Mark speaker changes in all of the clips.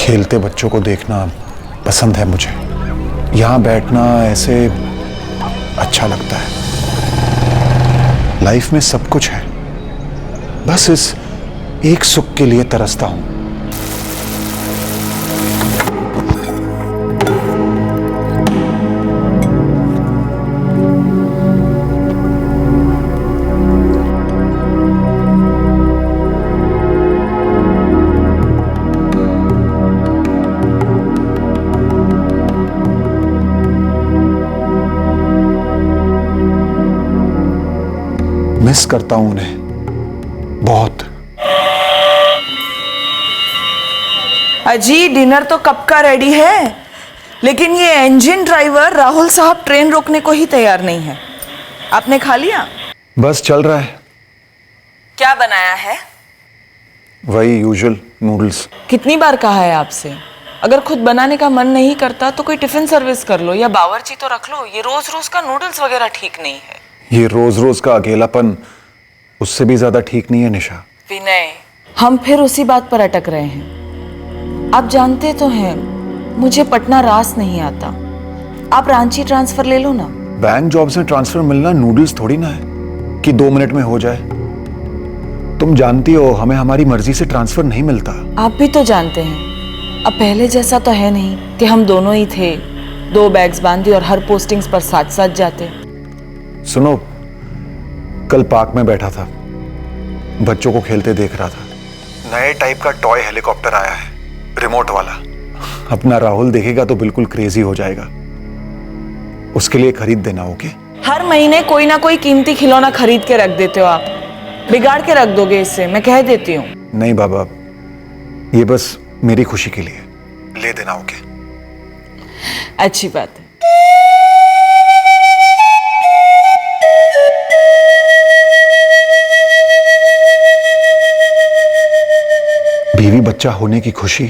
Speaker 1: खेलते बच्चों को देखना पसंद है मुझे। यहाँ बैठना ऐसे अच्छा लगता है। लाइफ में सब कुछ है, बस इस एक सुख के लिए तरसता हूं। मिस करता हूं उन्हें बहुत।
Speaker 2: अजी डिनर तो कब का रेडी है, लेकिन ये इंजन ड्राइवर राहुल साहब ट्रेन रोकने को ही तैयार नहीं है। आपने खा लिया?
Speaker 1: बस चल रहा है।
Speaker 2: क्या बनाया है?
Speaker 1: वही यूजुअल नूडल्स।
Speaker 2: कितनी बार कहा है आपसे, अगर खुद बनाने का मन नहीं करता तो कोई टिफिन सर्विस कर लो या बावर्ची तो रख लो। ये रोज रोज का नूडल्स वगैरह ठीक नहीं है।
Speaker 1: ये रोज रोज का अकेलापन उससे भी ज्यादा ठीक नहीं है निशा।
Speaker 2: विनय, हम फिर उसी बात पर अटक रहे हैं। आप जानते तो हैं मुझे पटना रास नहीं आता। आप रांची ट्रांसफर ले लो ना।
Speaker 1: बैंक जॉब से ट्रांसफर मिलना नूडल्स थोड़ी ना है कि 2 मिनट में हो जाए। तुम जानती हो हमें हमारी मर्जी से ट्रांसफर नहीं मिलता।
Speaker 2: आप भी तो जानते हैं अब पहले जैसा तो है नहीं कि हम दोनों ही थे, 2 बैग्स बांधी और हर पोस्टिंग्स पर साथ साथ जाते।
Speaker 1: सुनो, कल पार्क में बैठा था, बच्चों को खेलते देख रहा था। नए टाइप का टॉय हेलीकॉप्टर आया है, रिमोट वाला। अपना राहुल देखेगा तो बिल्कुल क्रेजी हो जाएगा। उसके लिए खरीद देना। ओके?
Speaker 2: हर महीने कोई ना कोई कीमती खिलौना खरीद के रख देते हो आप। बिगाड़ के रख दोगे इससे, मैं कह देती हूँ।
Speaker 1: नहीं बाबा, ये बस मेरी खुशी के लिए। ले देना। ओके?
Speaker 2: अच्छी बात है।
Speaker 1: बीवी बच्चा होने की खुशी,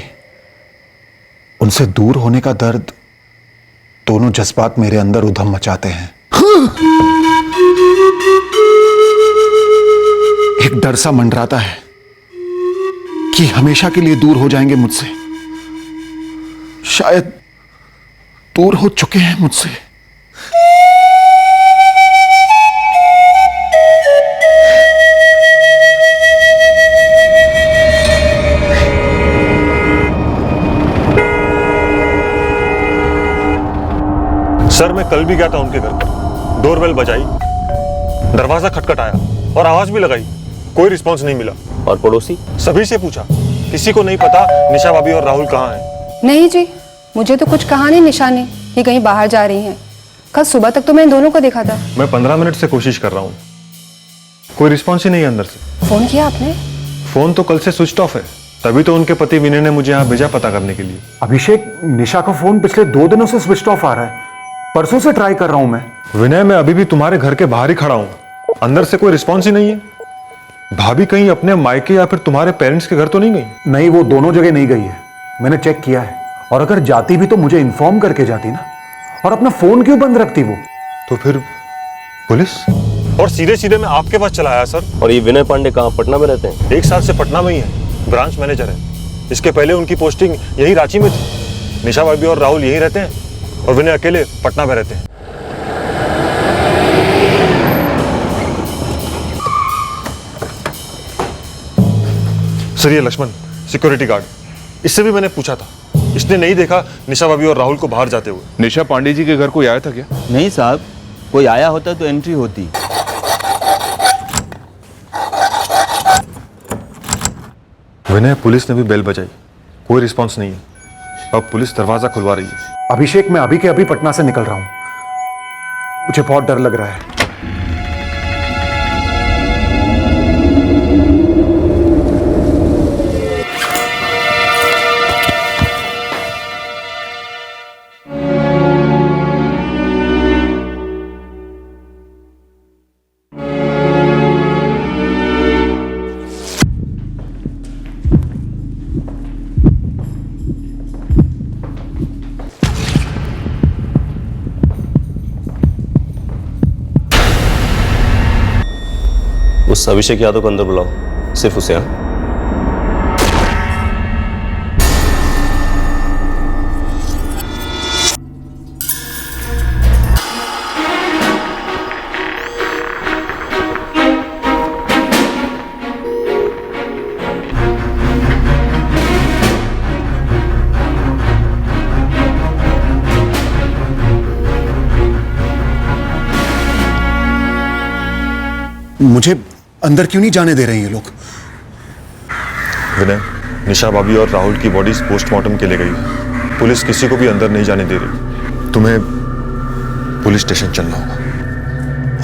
Speaker 1: उनसे दूर होने का दर्द, दोनों जज्बात मेरे अंदर उधम मचाते हैं। एक डर सा मंडराता है कि हमेशा के लिए दूर हो जाएंगे मुझसे। शायद दूर हो चुके हैं मुझसे।
Speaker 3: सर मैं कल भी गया था उनके घर पर। डोरबेल बजाई, दरवाजा खटखटाया और आवाज भी लगाई, कोई रिस्पांस नहीं मिला।
Speaker 4: और पड़ोसी?
Speaker 3: सभी से पूछा, किसी को नहीं पता निशा भाभी और राहुल कहाँ हैं।
Speaker 5: नहीं जी, मुझे तो कुछ कहा नहीं निशा ने कि कहीं बाहर जा रही हैं। कल सुबह तक तो मैं इन दोनों को देखा था।
Speaker 3: मैं 15 मिनट से कोशिश कर रहा हूँ, कोई रिस्पॉन्स ही नहीं है अंदर से।
Speaker 5: फोन किया आपने?
Speaker 3: फोन तो कल से स्विच ऑफ है, तभी तो उनके पति विनय ने मुझे यहाँ भेजा पता करने के लिए।
Speaker 1: अभिषेक, निशा का फोन पिछले 2 दिनों से स्विच ऑफ आ रहा है। परसों से ट्राई कर रहा हूं मैं।
Speaker 3: विनय, मैं अभी भी तुम्हारे घर के बाहर ही खड़ा हूँ, अंदर से कोई रिस्पॉन्स ही नहीं है। भाभी कहीं अपने मायके या फिर तुम्हारे पेरेंट्स के घर तो नहीं गई?
Speaker 1: नहीं, वो दोनों जगह नहीं गई है, मैंने चेक किया है। और अगर जाती भी तो मुझे इन्फॉर्म करके जाती ना। और अपना फोन क्यों बंद रखती वो?
Speaker 3: तो फिर पुलिस? और सीधे सीधे मैं आपके पास चला आया सर।
Speaker 4: और ये विनय पांडे कहाँ, पटना में रहते हैं?
Speaker 3: 1 साल से पटना में ही है, ब्रांच मैनेजर है। इसके पहले उनकी पोस्टिंग यही रांची में थी। निशा भाभी और राहुल यही रहते हैं और विनय अकेले पटना में रहते हैं। सर ये लक्ष्मण, सिक्योरिटी गार्ड, इससे भी मैंने पूछा था, इसने नहीं देखा निशा भाभी और राहुल को बाहर जाते हुए।
Speaker 6: निशा पांडे जी के घर कोई आया था क्या?
Speaker 7: नहीं साहब, कोई आया होता तो एंट्री होती।
Speaker 3: विनय, पुलिस ने भी बेल बजाई, कोई रिस्पांस नहीं है। अब पुलिस दरवाजा खुलवा रही है।
Speaker 1: अभिषेक, मैं अभी के अभी पटना से निकल रहा हूं, मुझे बहुत डर लग रहा है।
Speaker 4: उस अभिषेक यादव को अंदर बुलाओ, सिर्फ उसे। हाँ,
Speaker 1: मुझे अंदर क्यों नहीं जाने दे रहे हैं ये लोग?
Speaker 3: विनय, निशा भाभी और राहुल की बॉडीज पोस्टमार्टम के लिए गई है। पुलिस किसी को भी अंदर नहीं जाने दे रही। तुम्हें पुलिस स्टेशन चलना होगा।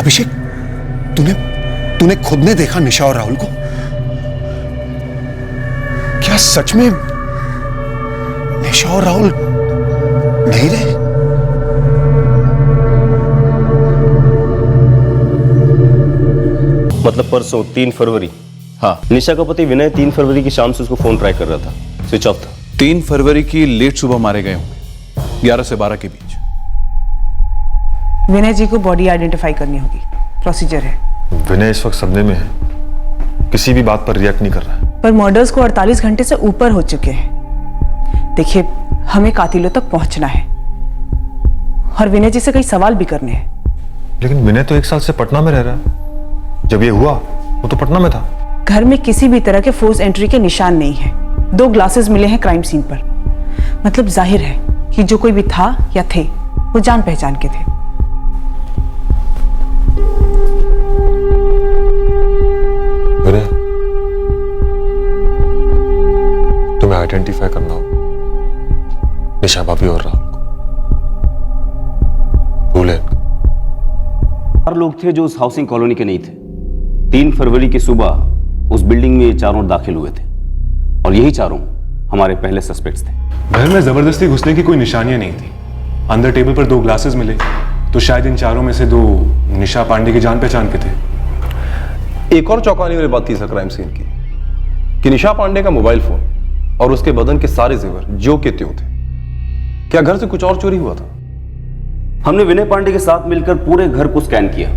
Speaker 1: अभिषेक, तूने खुद ने देखा निशा और राहुल को? क्या सच में निशा और राहुल नहीं रहे?
Speaker 4: मतलब परसों 3 फरवरी।
Speaker 7: हाँ,
Speaker 4: निशा का पति विनय 3 फरवरी की शाम से उसको फोन ट्राई कर रहा था, स्विच ऑफ था।
Speaker 6: 3 फरवरी की लेट सुबह मारे गए होंगे, 11 से 12 के बीच।
Speaker 2: विनय जी को बॉडी आइडेंटिफाई करनी होगी, प्रोसीजर है।
Speaker 3: विनय इस वक्त सदमे में है, किसी भी बात पर रिएक्ट नहीं कर रहा है।
Speaker 2: पर मर्डर्स को 48 घंटे से ऊपर हो चुके हैं। देखिए, हमें कातिलों तक पहुंचना है और विनय जी से कई सवाल भी करने हैं।
Speaker 3: लेकिन विनय तो 1 साल से पटना में रह रहा है। जब ये हुआ वो तो पटना में था।
Speaker 2: घर में किसी भी तरह के फोर्स एंट्री के निशान नहीं है। 2 ग्लासेस मिले हैं क्राइम सीन पर। मतलब जाहिर है कि जो कोई भी था या थे वो जान पहचान के थे।
Speaker 3: विनय, तुम्हें आइडेंटिफाई करना होगा निशा भाभी और राहुल को। रूल है।
Speaker 4: 4 लोग थे जो उस हाउसिंग कॉलोनी के नहीं थे। 3 फरवरी की सुबह उस बिल्डिंग में ये चारों दाखिल हुए थे और यही चारों हमारे पहले सस्पेक्ट्स थे।
Speaker 8: घर में जबरदस्ती घुसने की कोई निशानियां नहीं थी। अंदर टेबल पर 2 ग्लासेस मिले तो शायद इन चारों में से 2 निशा पांडे की जान पहचान के थे।
Speaker 9: एक और चौंकाने वाली बात थी सर क्राइम सीन की कि निशा पांडे का मोबाइल फोन और उसके बदन के सारे जेवर ज्यों के त्यों थे। क्या घर से कुछ और चोरी हुआ था?
Speaker 4: हमने विनय पांडे के साथ मिलकर पूरे घर को स्कैन किया,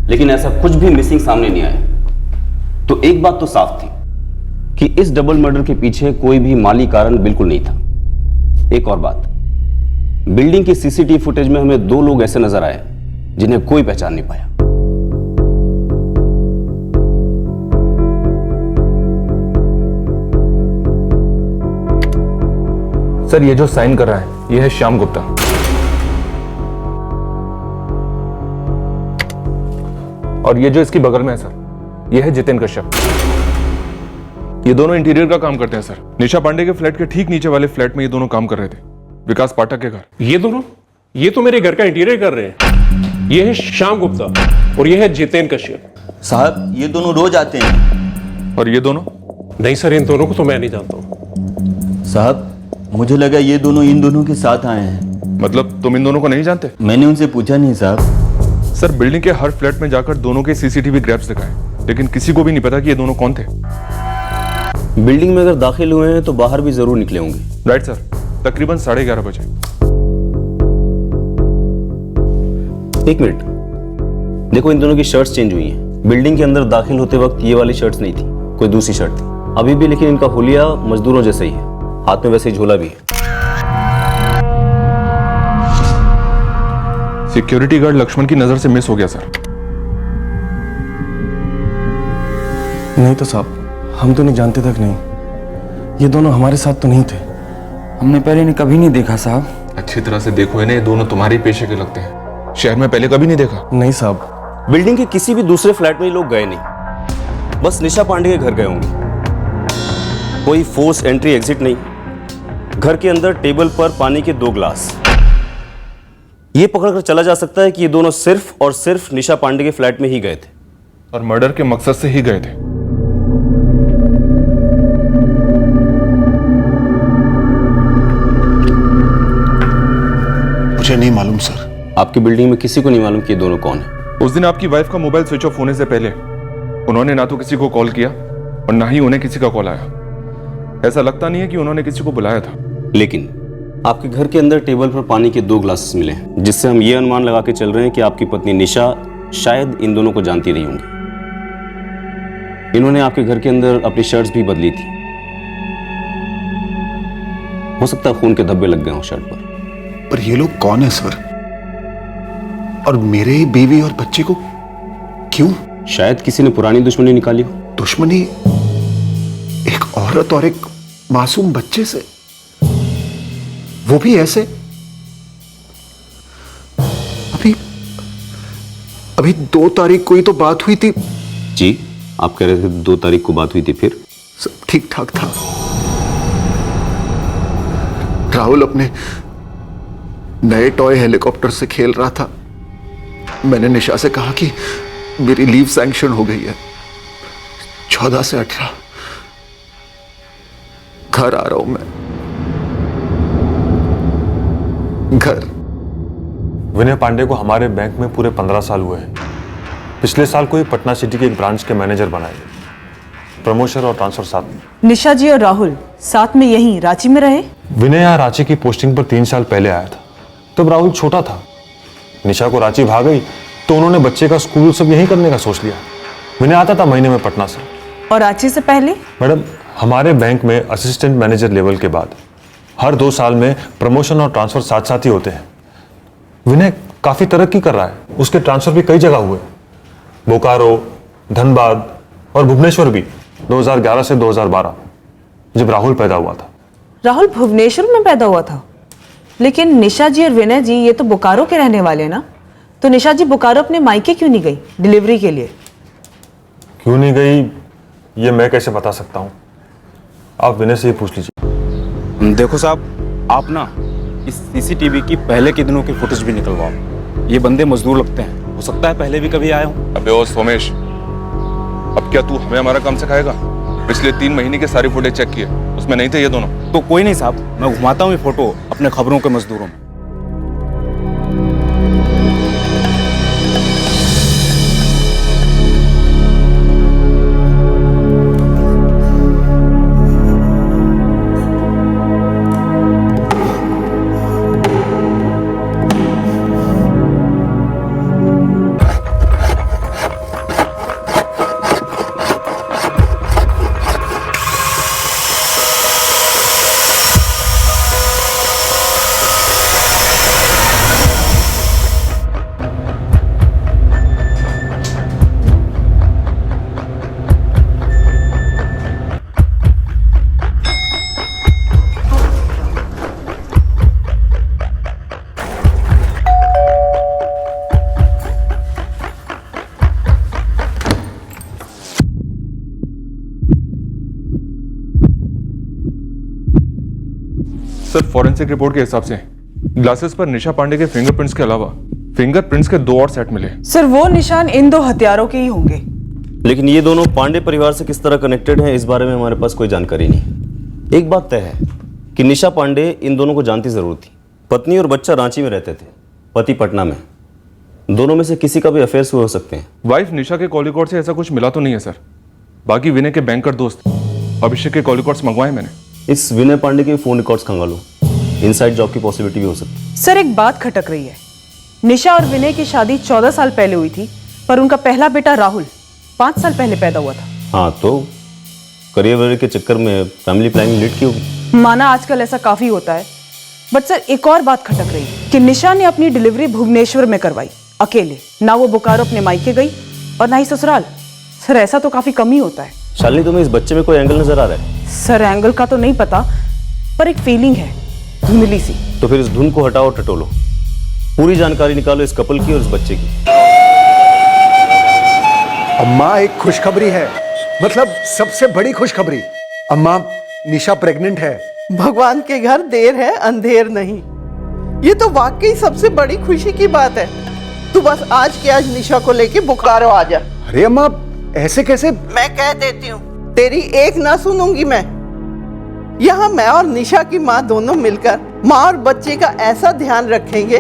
Speaker 4: लेकिन ऐसा कुछ भी मिसिंग सामने नहीं आया। तो एक बात तो साफ थी कि इस डबल मर्डर के पीछे कोई भी माली कारण बिल्कुल नहीं था। एक और बात, बिल्डिंग की सीसीटीवी फुटेज में हमें 2 लोग ऐसे नजर आए जिन्हें कोई पहचान नहीं पाया।
Speaker 6: सर, ये जो साइन कर रहा है ये है श्याम गुप्ता। और ये जो इसकी बगल में है सर, ये है जितेन कश्यप। ये दोनों इंटीरियर का काम करते हैं सर। निशा पांडे के फ्लैट के ठीक नीचे वाले फ्लैट में ये दोनों काम कर रहे थे, विकास पाठक के घर।
Speaker 10: ये दोनों? ये तो मेरे घर का इंटीरियर कर रहे हैं। ये है श्याम गुप्ता और ये है जितेन कश्यप।
Speaker 7: साहब ये दोनों रोज आते हैं।
Speaker 6: और ये दोनों?
Speaker 10: नहीं सर, इन दोनों को तो मैं नहीं जानता हूं।
Speaker 7: साहब मुझे लगा ये दोनों इन दोनों के साथ आए हैं।
Speaker 6: मतलब तुम इन दोनों को नहीं जानते?
Speaker 7: मैंने उनसे पूछा नहीं साहब।
Speaker 6: सर, बिल्डिंग के हर फ्लैट में जाकर दोनों के सीसीटीवी ग्रैब्स दिखाए, लेकिन किसी को भी नहीं पता कि ये दोनों कौन थे।
Speaker 4: बिल्डिंग में अगर दाखिल हुए हैं तो बाहर भी जरूर निकले होंगे।
Speaker 6: राइट सर, तकरीबन 11:30 बजे।
Speaker 4: 1 मिनट, देखो इन दोनों की शर्ट्स चेंज हुई हैं। बिल्डिंग के अंदर दाखिल होते वक्त ये वाली शर्ट्स नहीं थी, कोई दूसरी शर्ट थी अभी भी, लेकिन इनका हुलिया मजदूरों जैसा ही है, हाथ में वैसे ही झोला भी है।
Speaker 6: सिक्योरिटी गार्ड लक्ष्मण की नजर से मिस हो गया सर।
Speaker 11: नहीं तो साहब, हम तो नहीं जानते तक नहीं। ये दोनों हमारे साथ तो नहीं थे।
Speaker 7: हमने पहले इन्हें कभी नहीं देखा साहब।
Speaker 6: अच्छी तरह से देखो इन्हें, ये दोनों तुम्हारे ही पेशे के लगते हैं। शहर में पहले कभी नहीं देखा?
Speaker 11: नहीं साहब।
Speaker 4: बिल्डिंग के किसी भी दूसरे फ्लैट में ये लोग गए नहीं, बस निशा पांडे के घर गए होंगे। कोई फोर्स एंट्री एग्जिट नहीं। घर के अंदर टेबल पर पानी के 2 ग्लास। ये पकड़कर चला जा सकता है कि ये दोनों सिर्फ और सिर्फ निशा पांडे के फ्लैट में ही गए थे
Speaker 6: और मर्डर के मकसद से ही गए थे।
Speaker 1: मुझे नहीं मालूम सर।
Speaker 4: आपकी बिल्डिंग में किसी को नहीं मालूम कि ये दोनों कौन है?
Speaker 6: उस दिन आपकी वाइफ का मोबाइल स्विच ऑफ होने से पहले उन्होंने ना तो किसी को कॉल किया और ना ही उन्हें किसी का कॉल आया। ऐसा लगता नहीं है कि उन्होंने किसी को बुलाया था।
Speaker 4: लेकिन आपके घर के अंदर टेबल पर पानी के 2 ग्लासेस मिले हैं, जिससे हम ये अनुमान लगा के चल रहे हैं कि आपकी पत्नी निशा शायद इन दोनों को जानती रही होंगी। इन्होंने आपके घर के अंदर अपनी शर्ट्स भी बदली थी। हो सकता है खून के धब्बे लग गए हों शर्ट पर।
Speaker 1: ये लोग कौन है सर? और मेरे बीवी और बच्चे को क्यों?
Speaker 4: शायद किसी ने पुरानी दुश्मनी निकाली हो।
Speaker 1: दुश्मनी एक औरत और एक मासूम बच्चे से, वो भी ऐसे? अभी 2 तारीख को ही तो बात हुई थी
Speaker 4: जी, आप कह रहे थे 2 तारीख को बात हुई थी, फिर?
Speaker 12: सब ठीक ठाक था। राहुल अपने नए टॉय हेलीकॉप्टर से खेल रहा था। मैंने निशा से कहा कि मेरी लीव सैंक्शन हो गई है, 14 से 18। घर आ रहा हूं मैं, घर।
Speaker 3: विनय पांडे को हमारे बैंक में पूरे 15 साल हुए हैं। पिछले साल को ही पटना सिटी के एक ब्रांच के मैनेजर बनाए। प्रमोशन और ट्रांसफर साथ में।
Speaker 2: निशा जी और राहुल साथ में यहीं रांची में रहे?
Speaker 3: विनय यहाँ रांची की पोस्टिंग पर 3 साल पहले आया था, तब राहुल छोटा था। निशा को रांची भाग गई तो उन्होंने बच्चे का स्कूल सब यहीं करने का सोच लिया। विनय आता था महीने में पटना से।
Speaker 2: और रांची से पहले?
Speaker 3: मैडम, हमारे बैंक में असिस्टेंट मैनेजर लेवल के बाद हर 2 साल में प्रमोशन और ट्रांसफर साथ साथ ही होते हैं। विनय काफी तरक्की कर रहा है, उसके ट्रांसफर भी कई जगह हुए, बोकारो, धनबाद और भुवनेश्वर भी, 2011 से 2012, जब राहुल पैदा हुआ था।
Speaker 2: राहुल भुवनेश्वर में पैदा हुआ था, लेकिन निशा जी और विनय जी ये तो बोकारो के रहने वाले हैं ना, तो निशा जी बोकारो अपने मायके क्यों नहीं गई डिलीवरी के लिए?
Speaker 3: क्यों नहीं गई ये मैं कैसे बता सकता हूँ, आप विनय से ही पूछ लीजिए।
Speaker 13: देखो साहब, आप ना इस सीसीटीवी की पहले के दिनों की फुटेज भी निकलवाओ। ये बंदे मजदूर लगते हैं, हो सकता है पहले भी कभी आए हों।
Speaker 6: अबे ओ सोमेश, अब क्या तू हमें हमारा काम सिखाएगा? पिछले 3 महीने की सारी फुटेज चेक किए, उसमें नहीं थे ये दोनों।
Speaker 13: तो कोई नहीं साहब, मैं घुमाता हूँ ये फोटो अपने खबरों के मजदूरों में।
Speaker 6: सर, फॉरेंसिक रिपोर्ट के हिसाब से ग्लासेस पर निशा पांडे के फिंगरप्रिंट्स के अलावा फिंगरप्रिंट्स के 2 और सेट मिले।
Speaker 2: सर, वो निशान इन 2 हथियारों के ही होंगे।
Speaker 4: लेकिन ये दोनों पांडे परिवार से किस तरह कनेक्टेड हैं, इस बारे में हमारे पास कोई जानकारी नहीं। एक बात तय है कि निशा पांडे इन दोनों को जानती जरूर थी। पत्नी और बच्चा रांची में रहते थे, पति पटना में। दोनों में से किसी का भी अफेयर्स हुए हो सकते हैं।
Speaker 6: वाइफ निशा के कॉल रिकॉर्ड से ऐसा कुछ मिला तो नहीं है सर। बाकी विनय के बैंकर दोस्त अभिषेक के कॉल रिकॉर्ड्स मंगवाए मैंने।
Speaker 4: इस विनय पांडे के फोन रिकॉर्ड्स खंगालो, इनसाइड जॉब की पॉसिबिलिटी भी हो सकती है।
Speaker 2: सर, एक बात खटक रही है। निशा और विनय की शादी 14 साल पहले हुई थी, पर उनका पहला बेटा राहुल 5 साल पहले पैदा हुआ था।
Speaker 4: हाँ, तो करियर के चक्कर में फैमिली प्लानिंग लेट की होगी।
Speaker 2: माना आजकल ऐसा काफी होता है, बट सर एक और बात खटक रही है कि निशा ने अपनी डिलीवरी भुवनेश्वर में करवाई अकेले। ना वो बोकारो अपने मायके गई और ना ही ससुराल। सर, ऐसा तो काफी कम ही होता है।
Speaker 4: शालिनी, तुम्हें इस बच्चे में कोई एंगल नजर आ रहा है?
Speaker 2: सर, एंगल का तो नहीं पता, पर एक फीलिंग है, धुंधली सी।
Speaker 4: तो फिर इस धुन को हटाओ, टटोलो, पूरी जानकारी निकालो इस कपल की और इस बच्चे की।
Speaker 1: अम्मा, एक खुशखबरी है, मतलब सबसे बड़ी खुशखबरी। अम्मा, निशा प्रेग्नेंट है।
Speaker 14: भगवान के घर देर है अंधेर नहीं। ये तो वाकई सबसे बड़ी खुशी की बात है। तू बस आज के आज निशा को लेके बोकारो आ जा।
Speaker 1: अरे अम्मा, ऐसे कैसे?
Speaker 14: मैं कह देती हूँ, तेरी एक ना सुनूंगी मैं। यहाँ मैं और निशा की माँ दोनों मिलकर माँ और बच्चे का ऐसा ध्यान रखेंगे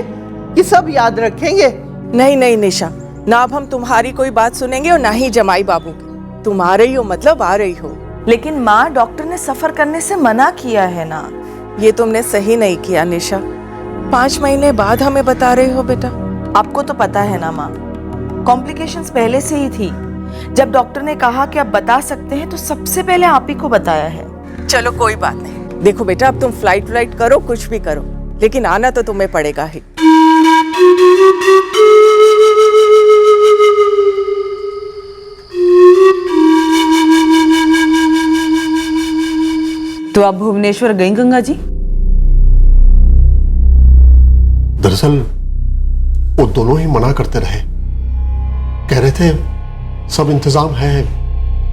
Speaker 14: कि सब याद रखेंगे।
Speaker 2: नहीं नहीं निशा, ना अब हम तुम्हारी कोई बात सुनेंगे और ना ही जमाई बाबू की। तुम आ रही हो मतलब आ रही हो। लेकिन माँ, डॉक्टर ने सफर करने से मना किया है ना। ये तुमने सही नहीं किया निशा। 5 महीने बाद हमें बता रहे हो बेटा। आपको तो पता है ना माँ, कॉम्प्लिकेशंस पहले से ही थी। जब डॉक्टर ने कहा कि आप बता सकते हैं तो सबसे पहले आप ही को बताया है। चलो कोई बात नहीं। देखो बेटा, अब तुम फ्लाइट करो, कुछ भी करो, लेकिन आना तो तुम्हें पड़ेगा ही। तो आप भुवनेश्वर गई गंगा जी?
Speaker 15: दरअसल वो दोनों ही मना करते रहे, कह रहे थे सब इंतजाम है,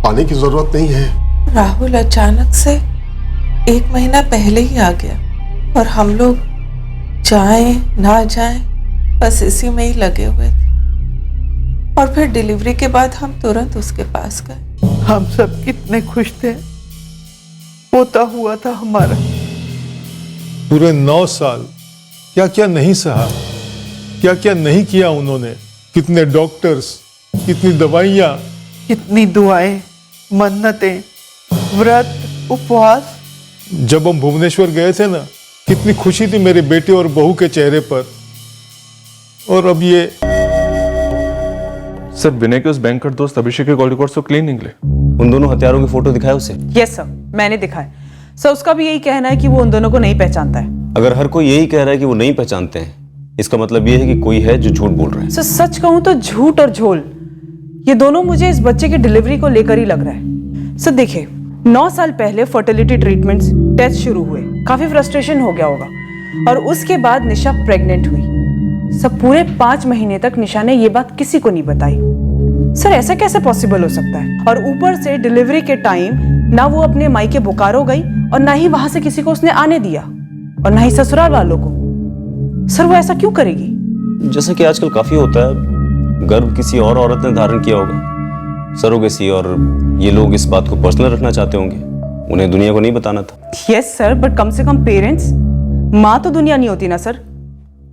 Speaker 15: आने की जरूरत नहीं है।
Speaker 2: राहुल अचानक से 1 महीना पहले ही आ गया और हम लोग जाएं ना जाएं बस इसी में ही लगे हुए थे। और फिर डिलीवरी के बाद हम तुरंत उसके पास गए।
Speaker 14: हम सब कितने खुश थे, पोता हुआ था हमारा।
Speaker 16: पूरे 9 साल क्या क्या नहीं सहा, क्या क्या नहीं किया उन्होंने। कितने डॉक्टर्स, कितनी दवाइयाँ,
Speaker 14: कितनी दुआएं, मन्नतें, व्रत, उपवास।
Speaker 16: जब हम भुवनेश्वर गए थे ना, कितनी खुशी थी मेरे बेटे और बहू के चेहरे पर। और अब ये
Speaker 6: सर, विनय के उस बैंकर दोस्त अभिषेक के कॉल रिकॉर्ड्स तो क्लीन निकले।
Speaker 4: उन दोनों हथियारों की फोटो दिखाए उसे?
Speaker 17: यस सर, मैंने दिखाया। सर उसका भी यही कहना है कि वो उन दोनों को नहीं पहचानता है।
Speaker 4: अगर हर कोई यही कह रहा है कि वो नहीं पहचानते हैं, इसका मतलब ये है कि कोई है जो झूठ बोल रहा है।
Speaker 17: सर सच कहूं तो झूठ और झोल, ये दोनों मुझे इस बच्चे की डिलीवरी को लेकर ही लग रहा है। सर देखिए, 9 साल पहले फर्टिलिटी ट्रीटमेंट्स, टेस्ट शुरू हुए, काफी फ्रस्ट्रेशन हो गया होगा और उसके बाद निशा प्रेग्नेंट हुई। सब पूरे 5 महीने तक निशा ने ये बात किसी को नहीं बताई। सर ऐसा कैसे पॉसिबल हो सकता है? और ऊपर से डिलीवरी के टाइम ना वो अपने मायके बोकारो गई और ना ही वहां से किसी को उसने आने दिया और ना ही ससुराल वालों को। सर वो ऐसा क्यों करेगी?
Speaker 4: जैसा कि आजकल काफी होता है, गर्भ किसी और औरत ने धारण किया होगा, सरोगेसी, और ये लोग इस बात को पर्सनल रखना चाहते होंगे, उन्हें दुनिया को नहीं बताना था।
Speaker 17: यस सर, बट कम से कम पेरेंट्स, माँ तो दुनिया नहीं होती ना सर,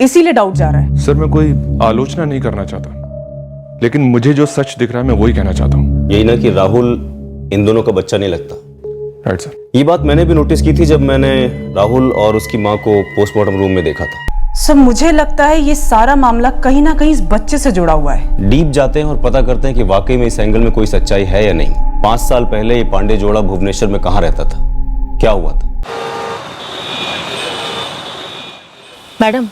Speaker 17: इसीलिए डाउट जा रहा है।
Speaker 6: सर मैं कोई आलोचना नहीं करना चाहता, लेकिन मुझे जो सच दिख रहा है मैं वही कहना चाहता हूँ।
Speaker 4: यही ना कि राहुल इन दोनों का बच्चा नहीं लगता।
Speaker 6: Right sir.
Speaker 4: ये बात मैंने भी नोटिस की थी जब मैंने राहुल और उसकी माँ को पोस्टमार्टम रूम में देखा था।
Speaker 17: सर मुझे लगता है ये सारा मामला कहीं ना कहीं इस बच्चे से जुड़ा हुआ है।
Speaker 4: डीप जाते हैं और पता करते हैं कि वाकई में इस एंगल में कोई सच्चाई है या नहीं। 5 साल पहले ये पांडे जोड़ा भुवनेश्वर में कहाँ रहता था, क्या हुआ था?
Speaker 18: मैडम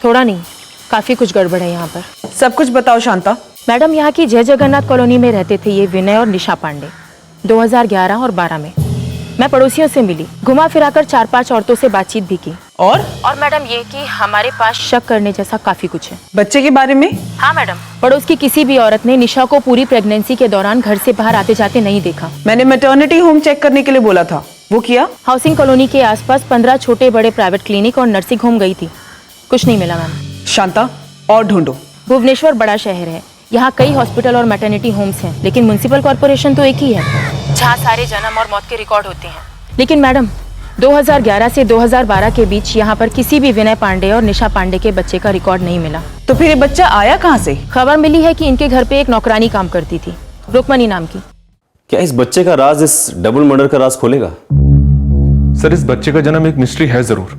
Speaker 18: थोड़ा नहीं, काफी कुछ गड़बड़ है यहाँ पर।
Speaker 17: सब कुछ बताओ शांता।
Speaker 18: मैडम यहाँ की जय जगन्नाथ कॉलोनी में रहते थे ये विनय और निशा पांडे। 2011 और 12 में मैं पड़ोसियों से मिली, घुमा फिराकर 4-5 औरतों से बातचीत भी की। और मैडम ये कि हमारे पास शक करने जैसा काफी कुछ है।
Speaker 17: बच्चे के बारे में?
Speaker 18: हाँ मैडम, पड़ोस की किसी भी औरत ने निशा को पूरी प्रेगनेंसी के दौरान घर से बाहर आते जाते नहीं देखा।
Speaker 17: मैंने मैटरनिटी होम चेक करने के लिए बोला था, वो किया?
Speaker 18: हाउसिंग कॉलोनी के आसपास 15 छोटे बड़े प्राइवेट क्लिनिक और नर्सिंग होम गई थी, कुछ नहीं मिला मैम।
Speaker 17: शांता और ढूंढो।
Speaker 18: भुवनेश्वर बड़ा शहर है, यहाँ कई हॉस्पिटल और मैटरनिटी होम्स हैं, लेकिन म्युनिसिपल कॉर्पोरेशन तो एक ही है जहाँ सारे जन्म और मौत के रिकॉर्ड होते हैं। लेकिन मैडम 2011 से 2012 के बीच यहाँ पर किसी भी विनय पांडे और निशा पांडे के बच्चे का रिकॉर्ड नहीं मिला।
Speaker 17: तो फिर ये बच्चा आया कहाँ से?
Speaker 18: खबर मिली है कि इनके घर पे एक नौकरानी काम करती थी, रुक्मणी नाम की।
Speaker 4: क्या इस बच्चे का राज इस डबल मर्डर का राज खोलेगा?
Speaker 6: सर इस बच्चे का जन्म एक मिस्ट्री है जरूर,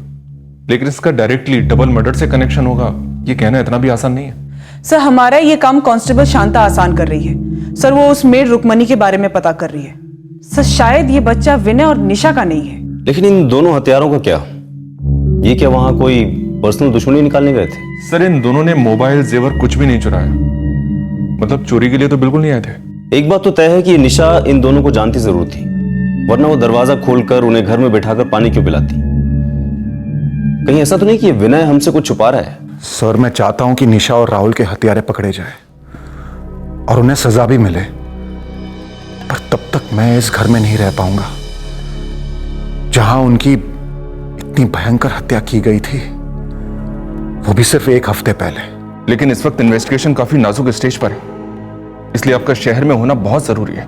Speaker 6: लेकिन इसका डायरेक्टली डबल मर्डर से कनेक्शन होगा ये कहना इतना भी आसान नहीं है।
Speaker 17: सर हमारा ये काम कांस्टेबल शांता आसान कर रही है। सर वो उस मेड रुक्मणी के बारे में पता कर रही है। सर शायद ये बच्चा विनय और निशा का नहीं है।
Speaker 4: लेकिन इन दोनों हथियारों का क्या? ये क्या वहां कोई पर्सनल दुश्मनी निकालने गए थे?
Speaker 6: सर इन दोनों ने मोबाइल जेवर कुछ भी नहीं चुराया, मतलब चोरी के लिए तो बिल्कुल नहीं आए थे।
Speaker 4: एक बात तो तय है कि निशा इन दोनों को जानती जरूर थी, वरना वो दरवाजा खोलकर उन्हें घर में बैठाकर पानी क्यों पिलाती? कहीं ऐसा तो नहीं कि विनय हमसे कुछ छुपा रहा है?
Speaker 1: सर मैं चाहता हूं कि निशा और राहुल के हत्यारे पकड़े जाए और उन्हें सजा भी मिले, पर तब तक मैं इस घर में नहीं रह पाऊंगा जहां उनकी इतनी भयंकर हत्या की गई थी, वो भी सिर्फ 1 हफ्ते पहले।
Speaker 6: लेकिन इस वक्त इन्वेस्टिगेशन काफी नाजुक स्टेज पर है, इसलिए आपका शहर में होना बहुत जरूरी है।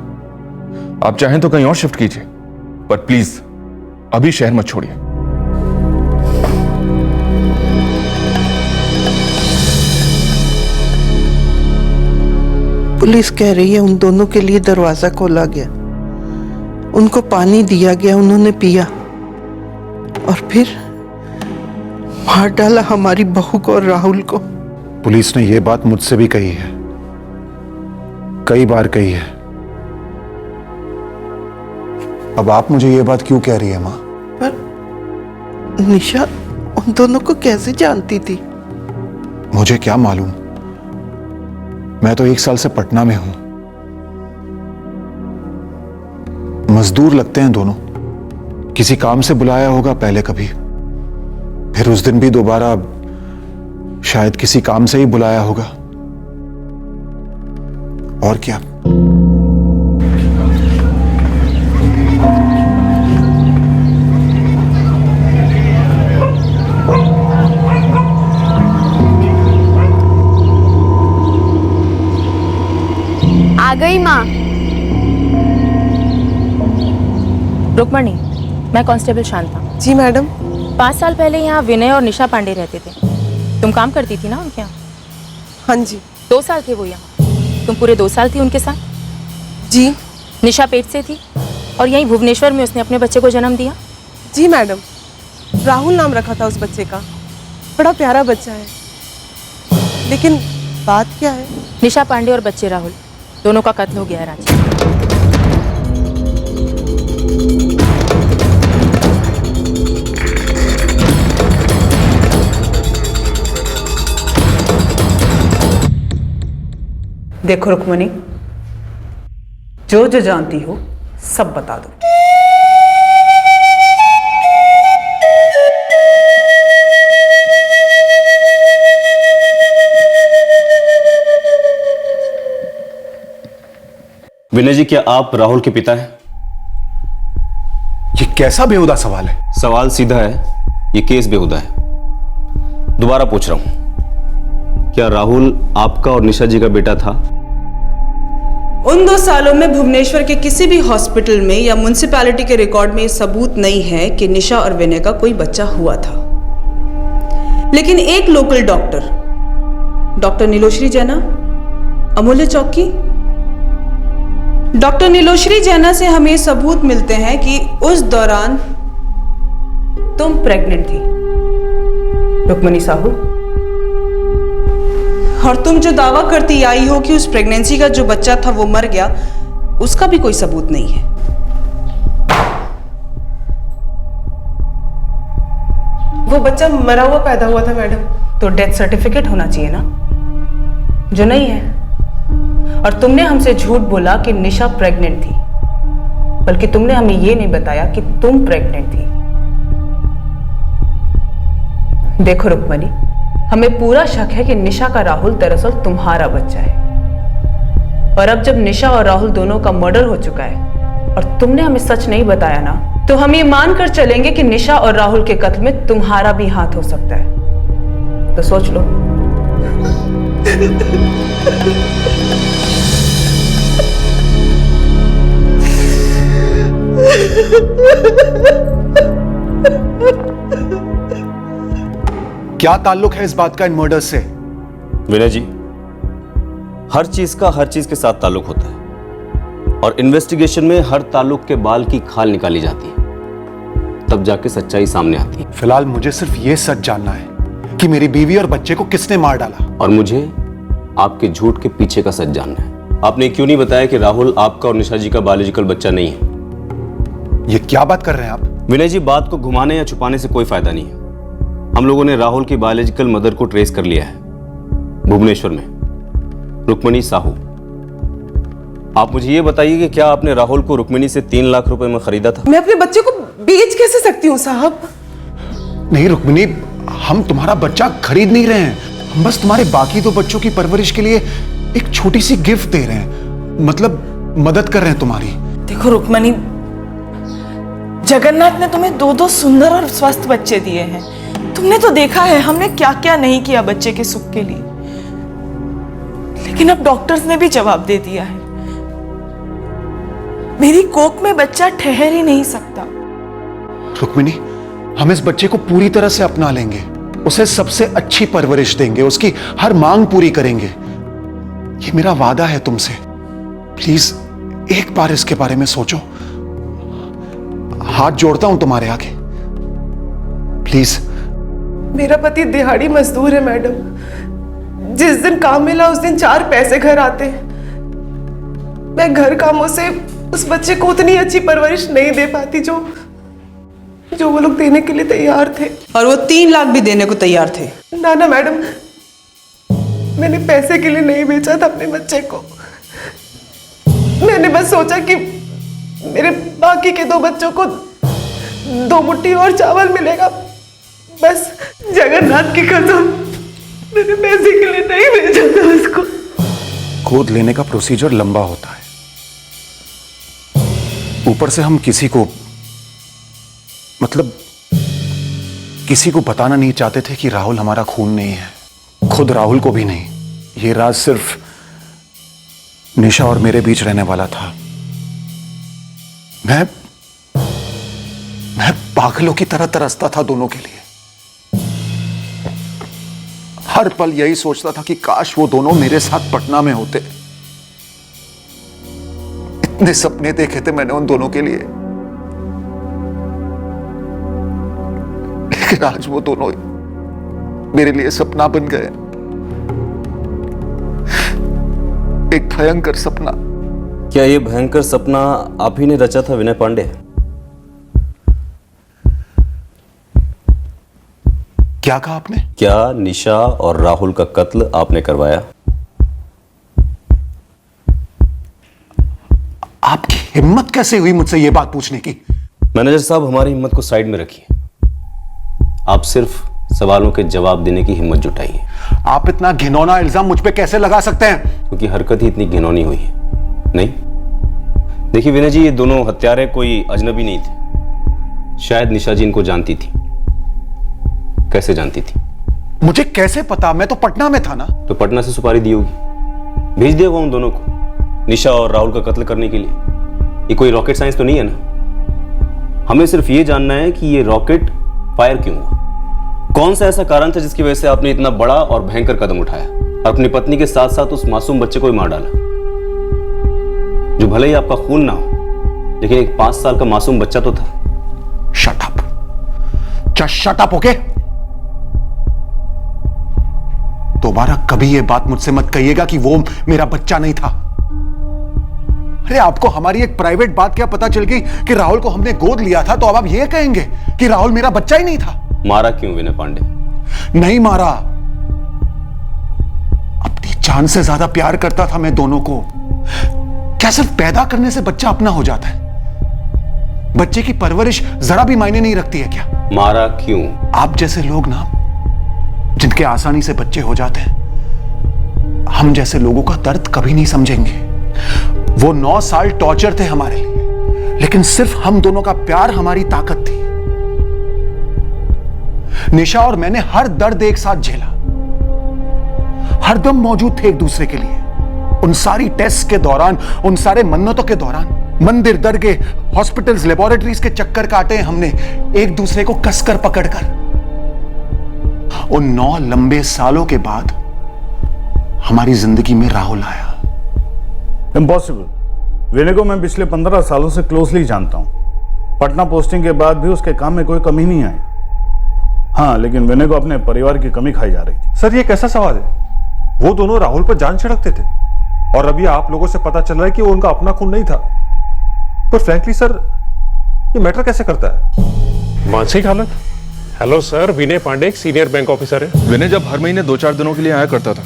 Speaker 6: आप चाहें तो कहीं और शिफ्ट कीजिए, पर प्लीज अभी शहर मत छोड़िए।
Speaker 14: पुलिस कह रही है उन दोनों के लिए दरवाजा खोला गया, उनको पानी दिया गया, उन्होंने पिया और फिर मार डाला हमारी बहू को और राहुल को।
Speaker 1: पुलिस ने यह बात मुझसे भी कही है, कई बार कही है। अब आप मुझे यह बात क्यों कह रही है मां?
Speaker 14: पर निशा उन दोनों को कैसे जानती थी?
Speaker 1: मुझे क्या मालूम, मैं तो 1 साल से पटना में हूं। मजदूर लगते हैं दोनों, किसी काम से बुलाया होगा पहले कभी, फिर उस दिन भी दोबारा शायद किसी काम से ही बुलाया होगा, और क्या।
Speaker 19: आ गई माँ।
Speaker 18: रुक्मणी, मैं कांस्टेबल शांता।
Speaker 2: जी मैडम।
Speaker 18: 5 साल पहले यहाँ विनय और निशा पांडे रहते थे। तुम काम करती थी ना उनके यहाँ?
Speaker 2: हाँ जी।
Speaker 18: 2 साल थे वो यहाँ। तुम पूरे 2 साल थी उनके साथ?
Speaker 2: जी।
Speaker 18: निशा पेट से थी और यहीं भुवनेश्वर में उसने अपने बच्चे को जन्म दिया?
Speaker 2: जी मैडम, राहुल नाम रखा था उस बच्चे का। बड़ा प्यारा बच्चा है। लेकिन बात क्या है?
Speaker 18: निशा पांडे और बच्चे राहुल दोनों का कत्ल हो गया है रांची।
Speaker 17: देखो रुक्मणी, जो जो जानती हो सब बता दो।
Speaker 4: विनय जी, क्या आप राहुल के पिता हैं?
Speaker 1: ये कैसा बेहुदा सवाल है?
Speaker 4: सवाल सीधा है, ये केस बेहुदा है। दोबारा पूछ रहा हूं, क्या राहुल आपका और निशा जी का बेटा था?
Speaker 17: उन 2 सालों में भुवनेश्वर के किसी भी हॉस्पिटल में या म्युनिसिपैलिटी के रिकॉर्ड में यह सबूत नहीं है कि निशा और विनय का कोई बच्चा हुआ था। लेकिन एक लोकल डॉक्टर नीलोश्री जैना, अमूल्य चौक की डॉक्टर नीलोश्री जैना से हमें सबूत मिलते हैं कि उस दौरान तुम प्रेग्नेंट थी, रुक्मणी साहू। और तुम जो दावा करती आई हो कि उस प्रेगनेंसी का जो बच्चा था वो मर गया, उसका भी कोई सबूत नहीं है।
Speaker 2: वो बच्चा मरा हुआ पैदा हुआ था मैडम।
Speaker 17: तो डेथ सर्टिफिकेट होना चाहिए ना, जो नहीं है। और तुमने हमसे झूठ बोला कि निशा प्रेग्नेंट थी, बल्कि तुमने हमें यह नहीं बताया कि तुम प्रेग्नेंट थी। देखो रुक्मणी, हमें पूरा शक है कि निशा का राहुल दरअसल तुम्हारा बच्चा है। और अब जब निशा और राहुल दोनों का मर्डर हो चुका है और तुमने हमें सच नहीं बताया ना, तो हम ये मानकर चलेंगे कि निशा और राहुल के कत्ल में तुम्हारा भी हाथ हो सकता है। तो सोच लो।
Speaker 1: क्या ताल्लुक है इस बात का इन मर्डर से?
Speaker 4: विनय जी, हर चीज का हर चीज के साथ ताल्लुक होता है और इन्वेस्टिगेशन में हर ताल्लुक के बाल की खाल निकाली जाती है, तब जाके सच्चाई सामने आती है।
Speaker 1: फिलहाल मुझे सिर्फ ये सच जानना है कि मेरी बीवी और बच्चे को किसने मार डाला।
Speaker 4: और मुझे आपके झूठ के पीछे का सच जानना है। आपने क्यों नहीं बताया कि राहुल आपका और निशा जी का बायोलॉजिकल बच्चा नहीं है?
Speaker 1: ये क्या बात कर रहे हैं आप?
Speaker 4: विनय जी, बात को घुमाने या छुपाने से कोई फायदा नहीं है। हम लोगों ने राहुल की बायोलॉजिकल मदर को ट्रेस कर लिया है भुवनेश्वर में, रुक्मणी साहू। आप मुझे ये बताइए कि क्या आपने राहुल को रुक्मणी से 3 लाख रुपए में खरीदा था?
Speaker 2: मैं अपने बच्चे को बेच कैसे सकती हूँ साहब?
Speaker 1: नहीं रुक्मिणी, हम तुम्हारा बच्चा खरीद नहीं रहे हैं। हम बस तुम्हारे बाकी 2 बच्चों की परवरिश के लिए एक छोटी सी गिफ्ट दे रहे हैं, मतलब मदद कर रहे हैं तुम्हारी।
Speaker 2: देखो रुक्मणी, जगन्नाथ ने तुम्हें 2 सुंदर और स्वस्थ बच्चे दिए हैं। तुमने तो देखा है हमने क्या क्या नहीं किया बच्चे के सुख के लिए। लेकिन अब डॉक्टर्स ने भी जवाब दे दिया है, मेरी कोख में बच्चा ठहर ही नहीं सकता।
Speaker 1: रुक्मिणी, हम इस बच्चे को पूरी तरह से अपना लेंगे, उसे सबसे अच्छी परवरिश देंगे, उसकी हर मांग पूरी करेंगे। ये मेरा वादा है तुमसे। प्लीज एक बार इसके बारे में सोचो। हाथ जोड़ता हूं तुम्हारे आगे, प्लीज।
Speaker 2: मेरा पति दिहाड़ी मजदूर है मैडम। जिस दिन काम मिला उस दिन 4 पैसे घर आते हैं। मैं घर कामों से उस बच्चे को उतनी अच्छी परवरिश नहीं दे पाती जो वो लोग देने के लिए तैयार थे।
Speaker 17: और वो 3 लाख भी देने को तैयार थे।
Speaker 2: ना ना मैडम, मैंने पैसे के लिए नहीं बेचा था अपने बच्चे को। मैंने बस सोचा कि मेरे बाकी के 2 बच्चों को 2 मुट्ठी और चावल मिलेगा। बस जगन्नाथ की कसम, मैंने पैसे के लिए नहीं भेजा था उसको।
Speaker 1: गोद लेने का प्रोसीजर लंबा होता है, ऊपर से हम किसी को बताना नहीं चाहते थे कि राहुल हमारा खून नहीं है, खुद राहुल को भी नहीं। ये राज सिर्फ निशा और मेरे बीच रहने वाला था। मैं पागलों की तरह तरसता था दोनों के लिए। हर पल यही सोचता था कि काश वो दोनों मेरे साथ पटना में होते। इतने सपने देखे थे मैंने उन दोनों के लिए, लेकिन आज वो दोनों मेरे लिए सपना बन गए। एक भयंकर सपना।
Speaker 4: क्या ये भयंकर सपना आप ही ने रचा था विनय पांडे?
Speaker 1: क्या कहा आपने?
Speaker 4: क्या निशा और राहुल का कत्ल आपने करवाया?
Speaker 1: आपकी हिम्मत कैसे हुई मुझसे ये बात पूछने की?
Speaker 4: मैनेजर साहब, हमारी हिम्मत को साइड में रखिए। आप सिर्फ सवालों के जवाब देने की हिम्मत जुटाइए।
Speaker 1: आप इतना घिनौना इल्जाम मुझ पे कैसे लगा सकते हैं?
Speaker 4: क्योंकि हरकत ही इतनी घिनौनी हुई है। नहीं, देखिए विनय जी, ये दोनों हत्यारे कोई अजनबी नहीं थे। शायद निशा जी इनको जानती थी। कैसे जानती थी?
Speaker 1: मुझे कैसे पता? मैं तो पटना में था ना।
Speaker 4: तो पटना से सुपारी दी होगी, भेज दिया होगा उन दोनों को निशा और राहुल का कत्ल करने के लिए। ये कोई रॉकेट साइंस तो नहीं है ना। हमें सिर्फ ये जानना है कि ये रॉकेट फायर क्यों हुआ। कौन सा ऐसा कारण था जिसकी वजह से आपने इतना बड़ा और भयंकर कदम उठाया और अपनी पत्नी के साथ साथ उस मासूम बच्चे को ही मार डाला, जो भले ही आपका खून ना हो, लेकिन एक 5 साल का मासूम बच्चा तो था।
Speaker 1: Shut up, just shut up, okay? दोबारा कभी ये बात मुझसे मत कहिएगा कि वो मेरा बच्चा नहीं था। अरे आपको हमारी एक प्राइवेट बात क्या पता चल गई कि राहुल को हमने गोद लिया था, तो अब आप ये कहेंगे कि राहुल मेरा बच्चा ही नहीं था?
Speaker 4: मारा क्यों विनय पांडे?
Speaker 1: नहीं मारा। अपनी जान से ज्यादा प्यार करता था मैं दोनों को। क्या सिर्फ पैदा करने से बच्चा अपना हो जाता है? बच्चे की परवरिश जरा भी मायने नहीं रखती है क्या?
Speaker 4: मारा क्यों?
Speaker 1: आप जैसे लोग ना, जिनके आसानी से बच्चे हो जाते हैं, हम जैसे लोगों का दर्द कभी नहीं समझेंगे। वो 9 साल टॉर्चर थे हमारे लिए, लेकिन सिर्फ हम दोनों का प्यार हमारी ताकत थी। निशा और मैंने हर दर्द एक साथ झेला, हरदम मौजूद थे एक दूसरे के लिए। उन सारी टेस्ट के दौरान, उन सारे मन्नतों के दौरान, मंदिर, दरगाह, हॉस्पिटल्स, लेबोरेटरीज के चक्कर काटे हमने एक दूसरे को कसकर पकड़कर। उन 9 लंबे सालों के बाद हमारी जिंदगी में राहुल आया।
Speaker 19: इम्पॉसिबल। विनय को मैं पिछले 15 सालों से क्लोजली जानता हूं। पटना पोस्टिंग के बाद भी उसके काम में कोई कमी नहीं आई। हाँ, लेकिन विनय को अपने परिवार की कमी खाई जा रही थी।
Speaker 8: सर, ये कैसा सवाल है? वो दोनों राहुल पर जान छिड़कते थे और अभी आप लोगों से पता चल रहा है कि वो उनका अपना खून नहीं था। पर फ्रैंकली सर, ये मैटर कैसे करता है?
Speaker 10: मानसिक हालत। हेलो सर, विनय पांडे एक सीनियर बैंक ऑफिसर है।
Speaker 6: विनय जब हर महीने 2-4 दिनों के लिए आया करता था,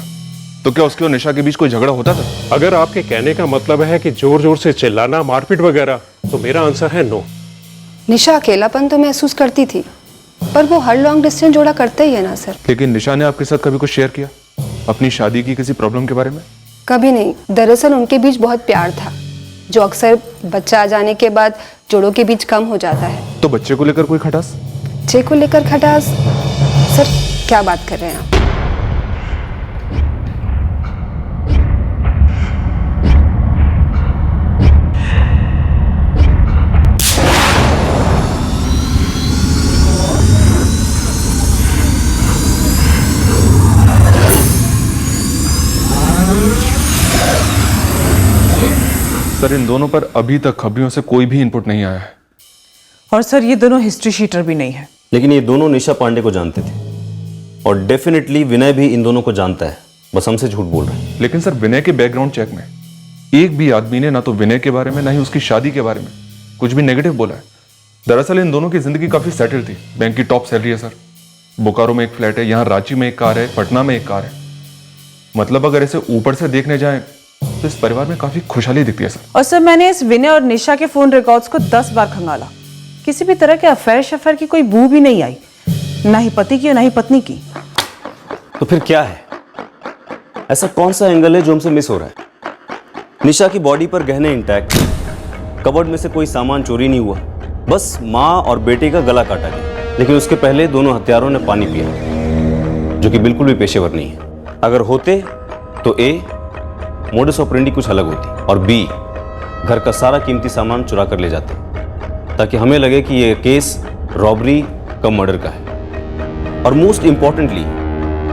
Speaker 6: तो क्या उसके और निशा के बीच कोई झगड़ा होता था?
Speaker 10: अगर आपके कहने का मतलब है कि जोर जोर से चिल्लाना, मारपीट वगैरह, तो मेरा आंसर है नो।
Speaker 5: निशा अकेलापन तो महसूस करती थी, पर वो हर लॉन्ग डिस्टेंस जोड़ा करता ही है ना सर।
Speaker 6: लेकिन निशा ने आपके साथ कभी कुछ शेयर किया अपनी शादी की किसी प्रॉब्लम के बारे में?
Speaker 5: कभी नहीं। दरअसल उनके बीच बहुत प्यार था, जो अक्सर बच्चा आ जाने के बाद जोड़ों के बीच कम हो जाता है।
Speaker 6: तो बच्चे को लेकर कोई खटास?
Speaker 5: बच्चे को लेकर खटास? सर क्या बात कर रहे हैं आप?
Speaker 6: सर, इन दोनों पर अभी तक खबरियों से कोई भी इनपुट नहीं आया है।
Speaker 17: और सर, ये दोनों हिस्ट्री शीटर भी नहीं है।
Speaker 4: लेकिन ये दोनों निशा पांडे को जानते थे और डेफिनेटली विनय भी इन दोनों को जानता है, बस हमसे झूठ बोल रहे हैं।
Speaker 6: लेकिन सर, विनय के बैकग्राउंड चेक में एक भी आदमी ने ना तो विनय के बारे में, ना ही उसकी शादी के बारे में कुछ भी नेगेटिव बोला है। दरअसल इन दोनों की जिंदगी काफी सेटल थी। बैंक की टॉप सैलरी है सर, बोकारो में एक फ्लैट है, यहाँ रांची में एक कार है, पटना में एक कार है। मतलब अगर इसे ऊपर से देखने जाए तो इस परिवार में काफी खुशहाली दिखती है सर।
Speaker 17: और सर, मैंने इस विनय और निशा के फोन रिकॉर्ड्स को 10 बार खंगाला। किसी भी तरह के अफेयर शफेयर की कोई बू भी नहीं आई, ना ही पति की और ना ही पत्नी की।
Speaker 4: तो फिर क्या है? ऐसा कौन सा एंगल है जो हमसे मिस हो रहा है? निशा की बॉडी पर गहने इंटैक्ट, कबर्ड में से कोई सामान चोरी नहीं हुआ, बस माँ और बेटे का गला काटा गया। लेकिन उसके पहले दोनों हत्यारों ने पानी पिया, जो कि बिल्कुल भी पेशेवर नहीं है। अगर होते तो ए मोडस ऑपरेंडी कुछ अलग होती, और बी घर का सारा कीमती सामान चुरा कर ले जाते ताकि हमें लगे कि ये केस रॉबरी का मर्डर का है। और मोस्ट इंपॉर्टेंटली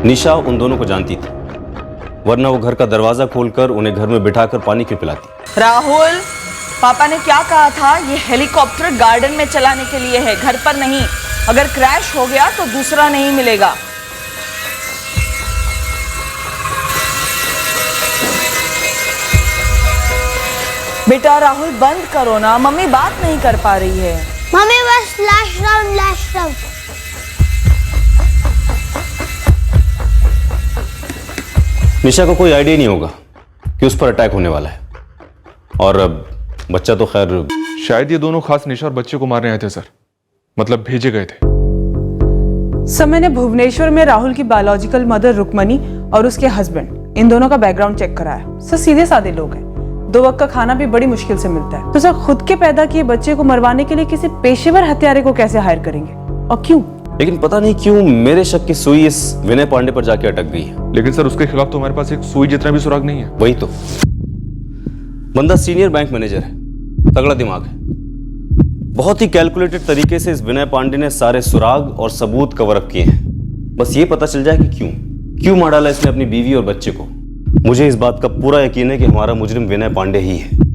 Speaker 4: निशा उन दोनों को जानती थी, वरना वो घर का दरवाजा खोलकर उन्हें घर में बिठाकर पानी क्यों पिलाती।
Speaker 2: राहुल, पापा ने क्या कहा था? ये हेलीकॉप्टर गार्डन में चलाने के लिए है, घर पर नहीं। अगर क्रैश हो गया तो दूसरा नहीं मिलेगा। बेटा राहुल बंद करो ना, मम्मी बात नहीं कर पा रही है।
Speaker 20: मम्मी बस लास्ट राउंड।
Speaker 4: निशा को कोई आइडिया नहीं होगा कि उस पर अटैक होने वाला है, और बच्चा तो खैर
Speaker 6: शायद ये दोनों खास निशा और बच्चे को मारने आए थे सर, मतलब भेजे गए थे।
Speaker 17: सर मैंने भुवनेश्वर में राहुल की बायोलॉजिकल मदर रुक्मणी और उसके हस्बैंड इन दोनों का बैकग्राउंड चेक कराया। सर सीधे साधे लोग हैं, 2 वक्त का खाना भी बड़ी मुश्किल से मिलता है। तो सर खुद के पैदा किए बच्चे को मरवाने के लिए किसी पेशेवर हत्यारे को कैसे हायर करेंगे और क्यों?
Speaker 4: लेकिन पता नहीं क्यों मेरे शक की सुई इस विनय पांडे पर जाके अटक गई है।
Speaker 6: लेकिन सर उसके खिलाफ तो हमारे पास एक सुई जितना भी सुराग नहीं है।
Speaker 4: वही तो, बंदा सीनियर बैंक मैनेजर है, तगड़ा दिमाग है। बहुत ही कैलकुलेटेड तरीके से इस विनय पांडे ने सारे सुराग और सबूत कवर अप किए हैं। बस ये पता चल जाए कि क्यों मार डाला इसने अपनी बीवी और बच्चे को। मुझे इस बात का पूरा यकीन है कि हमारा मुजरिम विनय पांडे ही है।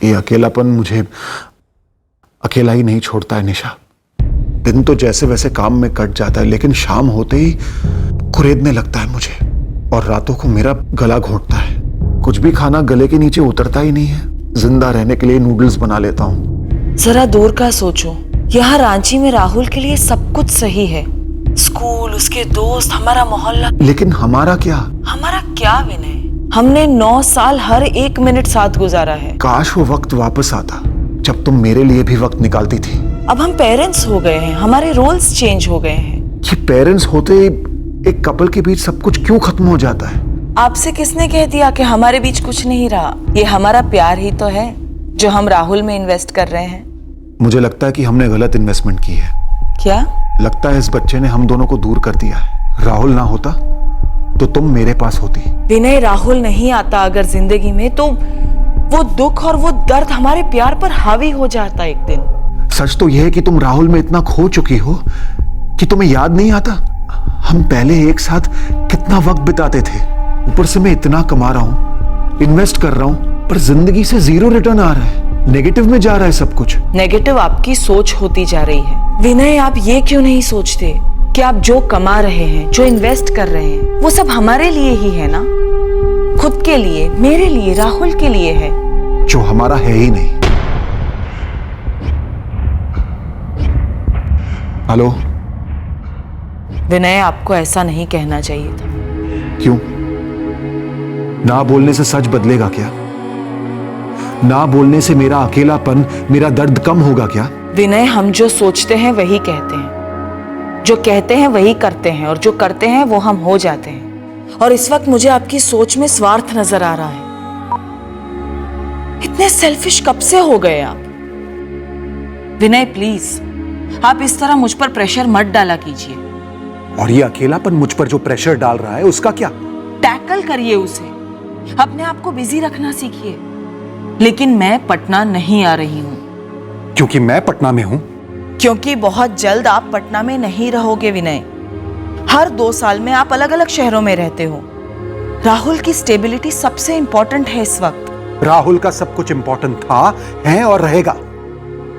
Speaker 12: ये अकेलापन मुझे अकेला ही नहीं छोड़ता है निशा। दिन तो जैसे वैसे काम में कट जाता है, लेकिन शाम होते ही कुरेदने लगता है मुझे, और रातों को मेरा गला घोंटता है। कुछ भी खाना गले के नीचे उतरता ही नहीं है। जिंदा रहने के लिए नूडल्स बना लेता हूँ।
Speaker 2: जरा दूर का सोचो, यहाँ रांची में राहुल के लिए सब कुछ सही है, स्कूल, उसके दोस्त, हमारा मोहल्ला।
Speaker 12: लेकिन हमारा क्या?
Speaker 2: हमारा क्या विनय? हमने 9 साल हर 1 मिनट साथ गुजारा है।
Speaker 12: काश वो वक्त वापस आता जब तुम मेरे लिए भी वक्त निकालती थी।
Speaker 2: अब हम पेरेंट्स हो गए हैं, हमारे रोल्स चेंज हो गए हैं।
Speaker 12: ये पेरेंट्स होते एक कपल के बीच सब कुछ क्यों खत्म हो जाता है?
Speaker 2: आपसे किसने कह दिया कि हमारे बीच कुछ नहीं रहा? ये हमारा प्यार ही तो है जो हम राहुल में इन्वेस्ट कर रहे हैं।
Speaker 12: मुझे लगता है कि हमने गलत इन्वेस्टमेंट की है।
Speaker 2: क्या?
Speaker 12: लगता है इस बच्चे ने हम दोनों को दूर कर दिया है। राहुल ना होता तो तुम मेरे पास होती।
Speaker 2: विनय, राहुल नहीं आता अगर जिंदगी में तो वो दुख और वो दर्द हमारे प्यार पर हावी हो जाता एक दिन।
Speaker 12: सच तो यह है कि तुम राहुल में इतना खो चुकी हो कि तुम्हें याद नहीं आता हम पहले एक साथ कितना वक्त बिताते थे। ऊपर से मैं इतना कमा रहा हूँ, इन्वेस्ट कर रहा हूँ, पर जिंदगी से 0 रिटर्न आ रहा है। नेगेटिव में जा रहा है सब कुछ।
Speaker 2: नेगेटिव आपकी सोच होती जा रही है। विनय, आप ये क्यों नहीं सोचते कि आप जो कमा रहे हैं, जो इन्वेस्ट कर रहे हैं, वो सब हमारे लिए ही है ना? खुद के लिए, मेरे लिए, राहुल के लिए है,
Speaker 12: जो हमारा है ही नहीं। हेलो
Speaker 2: विनय, आपको ऐसा नहीं कहना चाहिए था।
Speaker 12: क्यों? ना बोलने से सच बदलेगा क्या? ना बोलने से मेरा अकेलापन, मेरा दर्द कम होगा क्या?
Speaker 2: विनय, हम जो सोचते हैं वही कहते हैं, जो कहते हैं वही करते हैं, और जो करते हैं वो हम हो जाते हैं। और इस वक्त मुझे आपकी सोच में स्वार्थ नजर आ रहा है। इतने सेल्फिश कब से हो गए आप? विनय प्लीज, आप इस तरह मुझ पर प्रेशर मत डाला कीजिए।
Speaker 12: और ये अकेलापन मुझ पर जो प्रेशर डाल रहा है उसका क्या?
Speaker 2: टैकल करिए उसे, अपने आप को बिजी रखना सीखिए। लेकिन मैं पटना नहीं आ रही हूं।
Speaker 12: क्योंकि मैं पटना में हूं?
Speaker 2: क्योंकि बहुत जल्द आप पटना में नहीं रहोगे विनय। हर 2 साल में आप अलग अलग शहरों में रहते हो। राहुल की स्टेबिलिटी सबसे इंपॉर्टेंट है इस वक्त।
Speaker 12: राहुल का सब कुछ इंपॉर्टेंट था, है और रहेगा।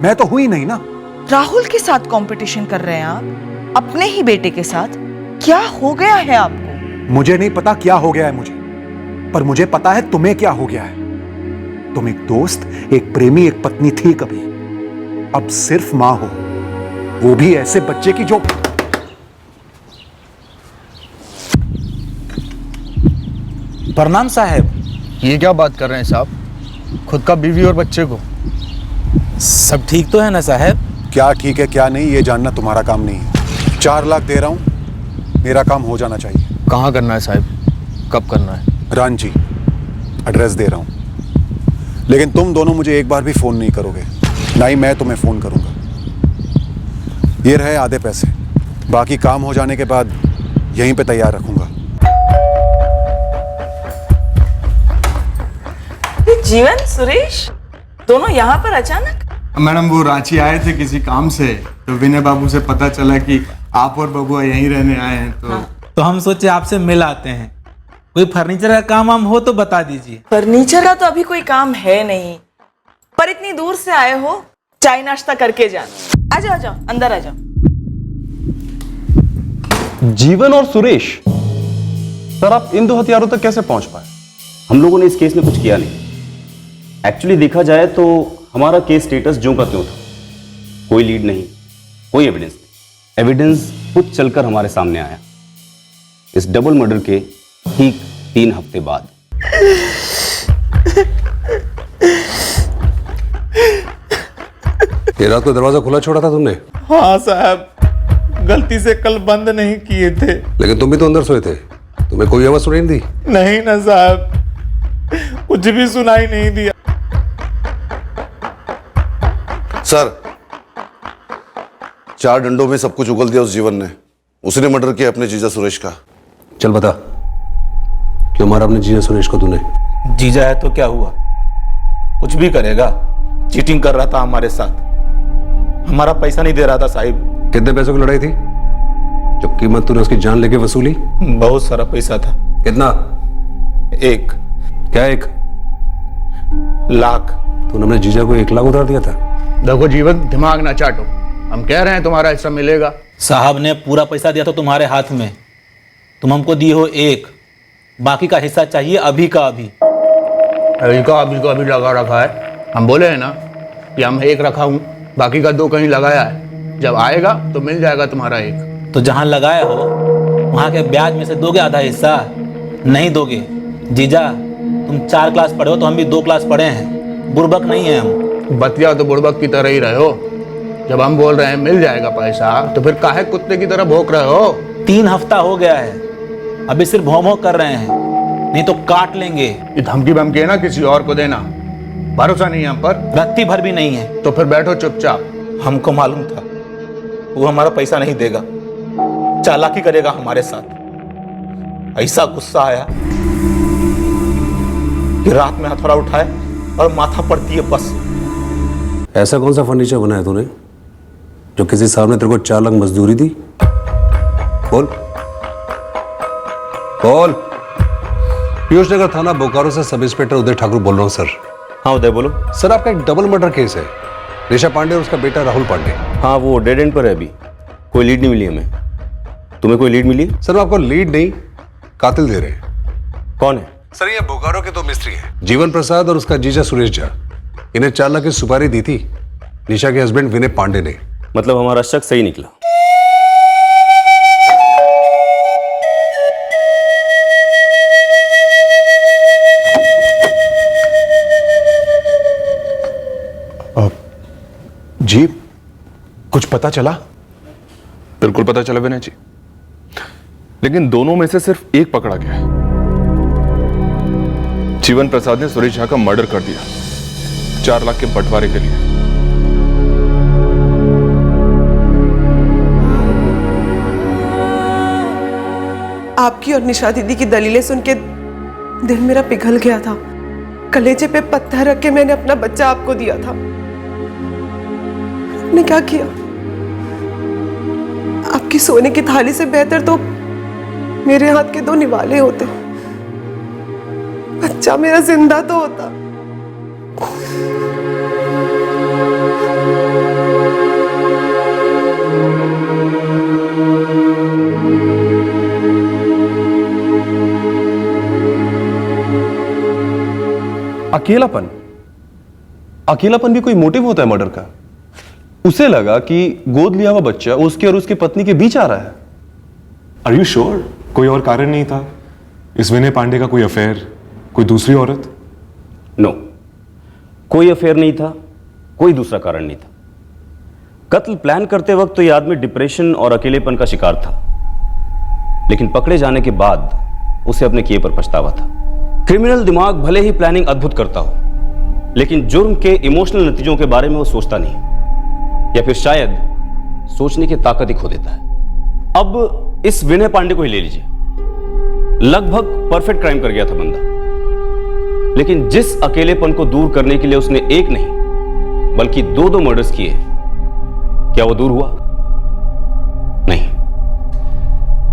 Speaker 12: मैं तो हुई नहीं ना।
Speaker 2: राहुल के साथ कंपटीशन कर रहे हैं आप, अपने ही बेटे के साथ। क्या हो गया है आपको?
Speaker 12: मुझे नहीं पता क्या हो गया है मुझे, पर मुझे पता है तुम्हें क्या हो गया है। तुम एक दोस्त, एक प्रेमी, एक पत्नी थी कभी, अब सिर्फ मां हो, वो भी ऐसे बच्चे की जो।
Speaker 21: प्रणाम साहब।
Speaker 22: ये क्या बात कर रहे हैं साहब? खुद का बीवी और बच्चे को
Speaker 13: सब ठीक तो है ना साहब?
Speaker 1: क्या ठीक है क्या नहीं ये जानना तुम्हारा काम नहीं है। 4 लाख दे रहा हूं, मेरा काम हो जाना चाहिए।
Speaker 13: कहाँ करना है साहब? कब करना है?
Speaker 1: रांची, एड्रेस दे रहा हूं। लेकिन तुम दोनों मुझे एक बार भी फोन नहीं करोगे, ना ही मैं तुम्हें फोन करूंगा। ये रहे आधे पैसे, बाकी काम हो जाने के बाद यहीं पे तैयार रखूंगा।
Speaker 2: जीवन, सुरेश, दोनों यहाँ पर अचानक?
Speaker 11: मैडम वो रांची आए थे किसी काम से, तो विनय बाबू से पता चला कि आप और बबुआ यहीं रहने आए हैं, तो हम सोचे आपसे मिल आते हैं। कोई फर्नीचर का काम वाम हो तो बता दीजिए।
Speaker 2: फर्नीचर का तो अभी कोई काम है नहीं, पर इतनी दूर से आए हो, चाय नाश्ता करके जाना। आ जाओ, आ जाओ, अंदर आ जाओ।
Speaker 9: जीवन और सुरेश, सर आप इन 2 हथियारों तक कैसे पहुंच पाए?
Speaker 4: हम लोगों ने इस केस में कुछ किया नहीं। एक्चुअली देखा जाए तो हमारा केस स्टेटस ज्यों का त्यों था। कोई लीड नहीं, कोई एविडेंस नहीं। एविडेंस खुद चलकर हमारे सामने आया इस डबल मर्डर के ठीक 3 हफ्ते बाद।
Speaker 15: ये रात को दरवाजा खुला छोड़ा था तुमने?
Speaker 11: हाँ साहब, गलती से कल बंद नहीं किए थे।
Speaker 15: लेकिन तुम भी तो अंदर सोए थे, तुम्हें कोई आवाज सुनाई नहीं दी?
Speaker 11: नहीं ना साहब, कुछ भी सुनाई नहीं दिया।
Speaker 21: सर, 4 डंडों में सब कुछ उगल दिया उस जीवन ने। उसने मर्डर किया अपने जीजा सुरेश का।
Speaker 15: चल बता, क्यों मारा अपने जीजा सुरेश को तूने?
Speaker 13: जीजा है तो क्या हुआ, कुछ भी करेगा। चीटिंग कर रहा था हमारे साथ, हमारा पैसा नहीं दे रहा था साहिब।
Speaker 15: कितने पैसों की लड़ाई थी जो कीमत तूने उसकी जान लेके वसूली?
Speaker 13: बहुत सारा पैसा था।
Speaker 15: कितना?
Speaker 13: 1
Speaker 15: क्या 1
Speaker 13: लाख?
Speaker 15: तूने अपने जीजा को 1 लाख उधार दिया था?
Speaker 22: देखो जीवन, दिमाग ना चाटो, हम कह रहे हैं तुम्हारा हिस्सा मिलेगा।
Speaker 13: साहब ने पूरा पैसा दिया था तुम्हारे हाथ में, तुम हमको दिए हो 1, बाकी का हिस्सा चाहिए अभी का अभी।
Speaker 22: अभी लगा रखा है। हम बोले हैं ना कि हम 1 रखा हूँ, बाकी का 2 कहीं लगाया है। जब आएगा तो मिल जाएगा तुम्हारा 1।
Speaker 13: तो जहाँ लगाया हो वहाँ के ब्याज में से दोगे आधा हिस्सा? नहीं दोगे। जीजा, तुम 4 क्लास पढ़े हो तो हम भी 2 क्लास पढ़े हैं, बुर्बक नहीं है हम।
Speaker 22: बतिया तो बुड़बक की तरह ही रहे हो। जब हम बोल रहे हैं मिल जाएगा पैसा, तो फिर काहे कुत्ते की तरह भौंक रहे हो?
Speaker 13: 3 हफ्ता हो गया है, अभी सिर्फ भौं कर रहे हैं, नहीं तो काट लेंगे।
Speaker 22: ये धमकी बमकी है ना किसी और को देना, भरोसा नहीं है हम पर?
Speaker 13: रत्ती भर भी नहीं है।
Speaker 22: तो फिर बैठो चुपचाप।
Speaker 13: हमको मालूम था वो हमारा पैसा नहीं देगा, चालाकी करेगा हमारे साथ। ऐसा गुस्सा आया कि रात में हथौड़ा उठाए और माथा पड़ती है बस।
Speaker 15: ऐसा कौन सा फर्नीचर बनाया तूने जो किसी साहब ने तेरे को 4 लाख मजदूरी दी? बोल बोल। पीयूष नगर थाना बोकारो से सब इंस्पेक्टर उदय ठाकुर बोल रहा हूँ सर।
Speaker 4: हाँ उदय बोलो।
Speaker 15: सर आपका एक डबल मर्डर केस है, निशा पांडे और उसका बेटा राहुल पांडे।
Speaker 4: हाँ वो डेड एंड पर है, अभी कोई लीड नहीं मिली हमें। तुम्हें कोई लीड मिली?
Speaker 15: सर आपको लीड नहीं, कातिल दे रहे हैं।
Speaker 4: कौन है?
Speaker 15: सर ये बोकारो के 2 मिस्त्री हैं, जीवन प्रसाद और उसका जीजा सुरेश झा। इन्हें 4 लाख की सुपारी दी थी निशा के हस्बैंड विनय पांडे ने।
Speaker 4: मतलब हमारा शक सही निकला।
Speaker 1: जी कुछ पता चला?
Speaker 6: बिल्कुल पता चला विनय जी, लेकिन दोनों में से सिर्फ एक पकड़ा गया है। जीवन प्रसाद ने सुरेश झा का मर्डर कर दिया 4 लाख के बंटवारे के लिए।
Speaker 17: आपकी और निशा दीदी की दलीलें सुन के दिल मेरा पिघल गया था। कलेजे पे पत्थर रख के मैंने अपना बच्चा आपको दिया था। आपने क्या किया? आपकी सोने की थाली से बेहतर तो मेरे हाथ के 2 निवाले होते। बच्चा मेरा जिंदा तो होता।
Speaker 9: अकेलापन भी कोई मोटिव होता है मर्डर का? उसे लगा कि गोद लिया हुआ बच्चा उसके और उसकी पत्नी के बीच आ रहा है।
Speaker 8: Are you sure? कोई और कारण नहीं था? इस विनय पांडे का कोई अफेयर, कोई दूसरी औरत?
Speaker 4: नो, कोई अफेयर नहीं था, कोई दूसरा कारण नहीं था। कत्ल प्लान करते वक्त तो यह आदमी डिप्रेशन और अकेलेपन का शिकार था, लेकिन पकड़े जाने के बाद उसे अपने किए पर पछतावा था। क्रिमिनल दिमाग भले ही प्लानिंग अद्भुत करता हो, लेकिन जुर्म के इमोशनल नतीजों के बारे में वो सोचता नहीं, या फिर शायद सोचने की ताकत ही खो देता है। अब इस विनय पांडे को ही ले लीजिए, लगभग परफेक्ट क्राइम कर गया था बंदा, लेकिन जिस अकेलेपन को दूर करने के लिए उसने एक नहीं बल्कि दो मर्डर्स किए, क्या वो दूर हुआ? नहीं।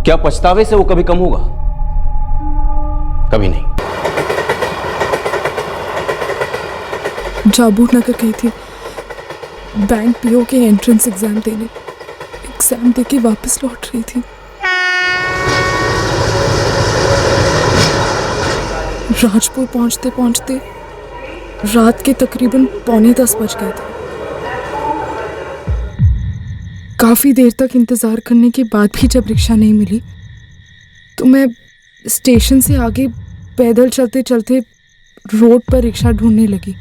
Speaker 4: क्या पछतावे से वो कभी कम होगा? कभी नहीं।
Speaker 3: जाबू नगर गई थी बैंक पीओ के एंट्रेंस एग्जाम देने। एग्जाम देके वापस लौट रही थी। राजपुर पहुंचते पहुंचते रात के तकरीबन 9:45 बज गए थे। काफ़ी देर तक इंतज़ार करने के बाद भी जब रिक्शा नहीं मिली तो मैं स्टेशन से आगे पैदल चलते चलते रोड पर रिक्शा ढूंढने लगी।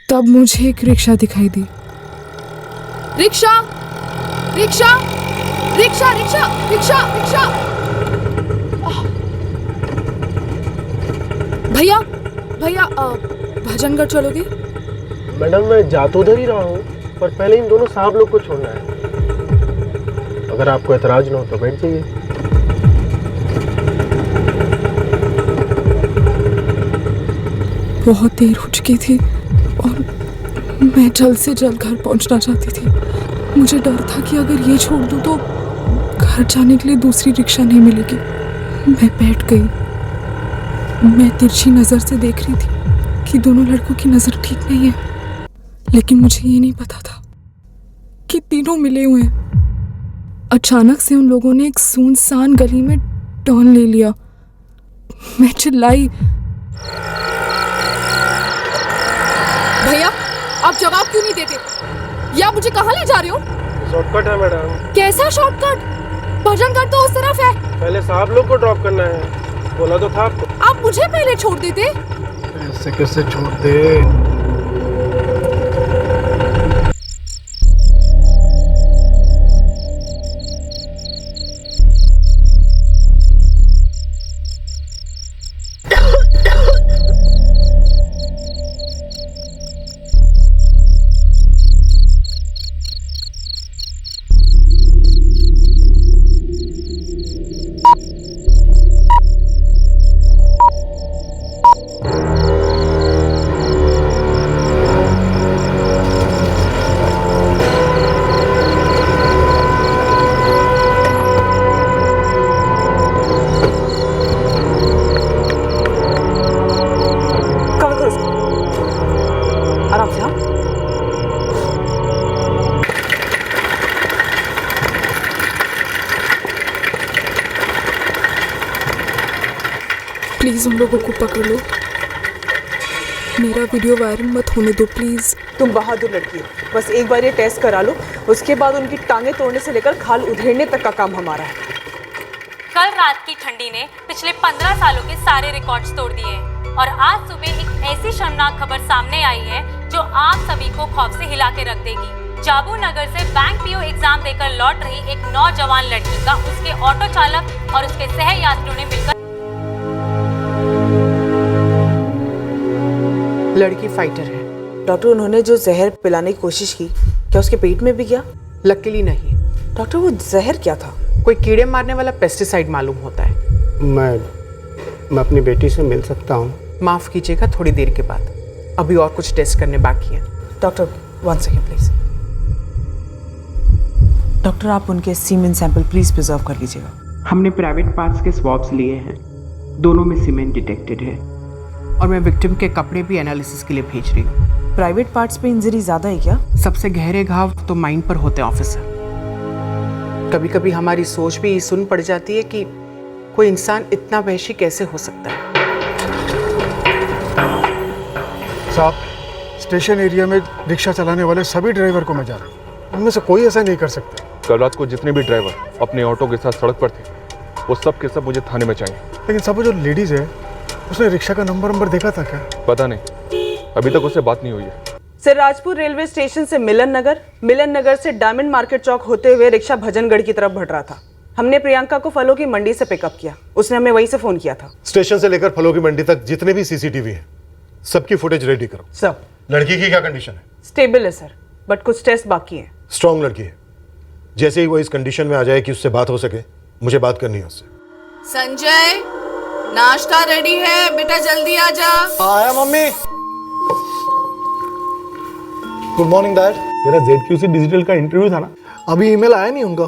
Speaker 3: तब मुझे एक रिक्शा दिखाई दी। रिक्शा रिक्शा रिक्शा रिक्शा रिक्शा रिक्शा भैया भैया भजनगढ़ चलोगे?
Speaker 7: मैडम मैं जा तो उधर ही रहा हूँ, पर पहले इन दोनों साहब लोग को छोड़ना है। अगर आपको एतराज न हो तो बैठ जाइए।
Speaker 3: बहुत देर हो चुकी थी और मैं जल्द से जल्द घर पहुंचना चाहती थी। मुझे डर था कि अगर ये छोड़ दूं तो घर जाने के लिए दूसरी रिक्शा नहीं मिलेगी। मैं बैठ गई। मैं तिरछी नज़र से देख रही थी कि दोनों लड़कों की नज़र ठीक नहीं है, लेकिन मुझे ये नहीं पता था कि तीनों मिले हुए हैं। अचानक से उन लोगों ने एक सुनसान गली में टर्न ले लिया। मैं चिल्लाई, भैया आप जवाब क्यों नहीं देते? या आप मुझे कहाँ ले जा रहे हो?
Speaker 7: शॉर्टकट है मैडम।
Speaker 3: कैसा शॉर्टकट? भजनगढ़ तो उस तरफ है।
Speaker 7: पहले साहब लोग को ड्रॉप करना है, बोला तो था आपको।
Speaker 3: आप मुझे पहले छोड़ देते।
Speaker 7: ऐसे कैसे छोड़ दे?
Speaker 3: प्लीज उन लोगों को पकड़ लो। मेरा वीडियो वायरल मत होने दो प्लीज।
Speaker 17: तुम बहादुर लड़की हो, बस एक बार ये टेस्ट करा लो, उसके बाद उनकी टांगे तोड़ने से लेकर खाल उधेड़ने तक का काम हमारा है।
Speaker 23: कल रात की ठंडी ने पिछले 15 सालों के सारे रिकॉर्ड्स तोड़ दिए हैं और आज सुबह एक ऐसी शर्मनाक खबर सामने आई है जो आप सभी को खौफ से हिला के रख देगी। जाबू नगर से बैंक पीओ एग्जाम देकर लौट रही एक नौजवान लड़की का उसके ऑटो चालक और उसके सह यात्रियों ने मिलकर।
Speaker 17: लड़की फाइटर है डॉक्टर। उन्होंने जो जहर पिलाने की कोशिश की, क्या उसके पेट में भी गया? लकीली नहीं डॉक्टर। वो जहर क्या था? कोई कीड़े मारने वाला पेस्टिसाइड मालूम होता है।
Speaker 7: मैं अपनी बेटी से मिल सकता हूँ?
Speaker 17: माफ कीजिएगा, थोड़ी देर के बाद। अभी और कुछ टेस्ट करने बाकी हैं। Doctor 1 second please. डॉक्टर आप उनके सीमेन सैंपल प्लीज प्रिजर्व कर लीजिएगा।
Speaker 24: हमने प्राइवेट पार्ट्स के स्वैब्स लिए हैं, दोनों में सीमेन डिटेक्टेड है
Speaker 17: और मैं विक्टिम के कपड़े भी एनालिसिस के लिए भेज रही हूँ। प्राइवेट पार्ट्स पे इंजरी ज्यादा है क्या? सबसे गहरे घाव तो माइंड पर होते हैं ऑफिसर। कभी कभी हमारी सोच भी सुन पड़ जाती है कि कोई इंसान इतना वहशी कैसे हो सकता है।
Speaker 25: साहब, स्टेशन एरिया में रिक्शा चलाने वाले सभी ड्राइवर को मैं जा रहा हूँ, उनमें से कोई ऐसा नहीं कर सकता।
Speaker 6: कल रात को जितने भी ड्राइवर अपने ऑटो के साथ सड़क पर थे, वो सब के सब मुझे थाने में चाहिए।
Speaker 25: लेकिन सब जो लेडीज है, उसने रिक्शा का नंबर देखा था क्या?
Speaker 6: पता नहीं, अभी तक उससे बात नहीं हुई है।
Speaker 17: सर राजपुर रेलवे स्टेशन से मिलन नगर से डायमंड मार्केट चौक होते हुए रिक्शा भजनगढ़ की तरफ बढ़ रहा था। हमने प्रियंका को फलों की मंडी से पिकअप किया, उसने हमें वहीं से फोन किया था।
Speaker 7: स्टेशन से लेकर फलों की मंडी तक जितने भी सीसीटीवी हैं सबकी फुटेज रेडी करो।
Speaker 17: सर
Speaker 7: लड़की की क्या कंडीशन है?
Speaker 17: स्टेबल है सर, बट कुछ टेस्ट बाकी हैं।
Speaker 7: स्ट्रॉन्ग लड़की है, जैसे ही वो इस कंडीशन में आ जाए कि उससे बात हो सके, मुझे बात करनी है उससे।
Speaker 2: संजय, नाश्ता रेडी है बेटा, जल्दी आ जा।
Speaker 25: आया मम्मी। Good morning dad.
Speaker 7: तेरा ZQC डिजिटल का इंटरव्यू था ना?
Speaker 25: अभी ईमेल आया नहीं उनका,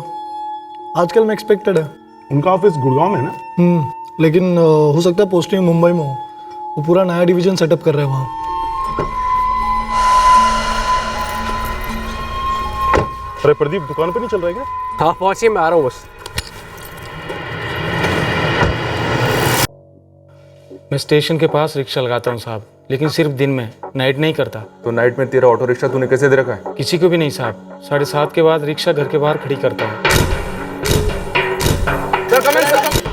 Speaker 25: आजकल में एक्सपेक्टेड है।
Speaker 7: उनका ऑफिस गुड़गांव में है ना?
Speaker 25: लेकिन हो सकता है पोस्टिंग मुंबई में हो। वो पूरा नया डिवीजन सेटअप कर रहे हैं वहाँ।
Speaker 7: अरे प्रदीप, दुकान पे नहीं चल रहा है क्या?
Speaker 10: हाँ पहुंचिए, मैं आ रहा हूँ बस। मैं स्टेशन के पास रिक्शा लगाता हूँ साहब, लेकिन सिर्फ दिन में, नाइट नहीं करता।
Speaker 6: तो नाइट में तेरा ऑटो रिक्शा तूने कैसे दे रखा है?
Speaker 10: किसी को भी नहीं साहब, 7:30 के बाद रिक्शा घर के बाहर खड़ी करता है।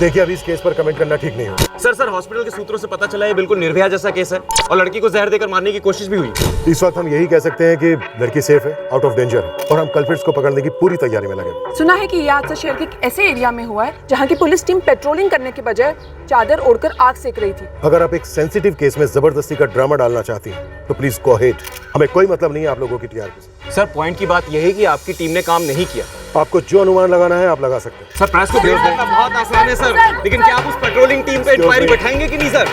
Speaker 7: देखिए, अभी इस केस पर कमेंट करना ठीक नहीं होगा।
Speaker 14: सर हॉस्पिटल के सूत्रों से पता चला है बिल्कुल निर्भया जैसा केस है और लड़की को जहर देकर मारने की कोशिश भी हुई।
Speaker 7: इस वक्त हम यही कह सकते हैं कि लड़की सेफ है, आउट ऑफ डेंजर है, और हम कल्प्रिट्स को पकड़ने की पूरी तैयारी में लगे।
Speaker 3: सुना है कि यह हादसा शहर के एक ऐसे एरिया में हुआ है जहां की पुलिस टीम पेट्रोलिंग करने के बजाय चादर ओढ़कर आग सेक रही थी।
Speaker 7: अगर आप एक सेंसिटिव केस में जबरदस्ती का ड्रामा डालना चाहती हैं तो प्लीज गो अहेड, हमें कोई मतलब नहीं है आप लोगों की टीआरपी से।
Speaker 14: सर पॉइंट की बात यह है कि आपकी टीम ने काम नहीं किया।
Speaker 7: आपको जो अनुमान लगाना है आप लगा सकते हैं।
Speaker 14: सर प्रेस को भेज देना बहुत आसान है सर, लेकिन क्या आप उस पेट्रोलिंग टीम पे इंक्वायरी बैठाएंगे कि नहीं सर?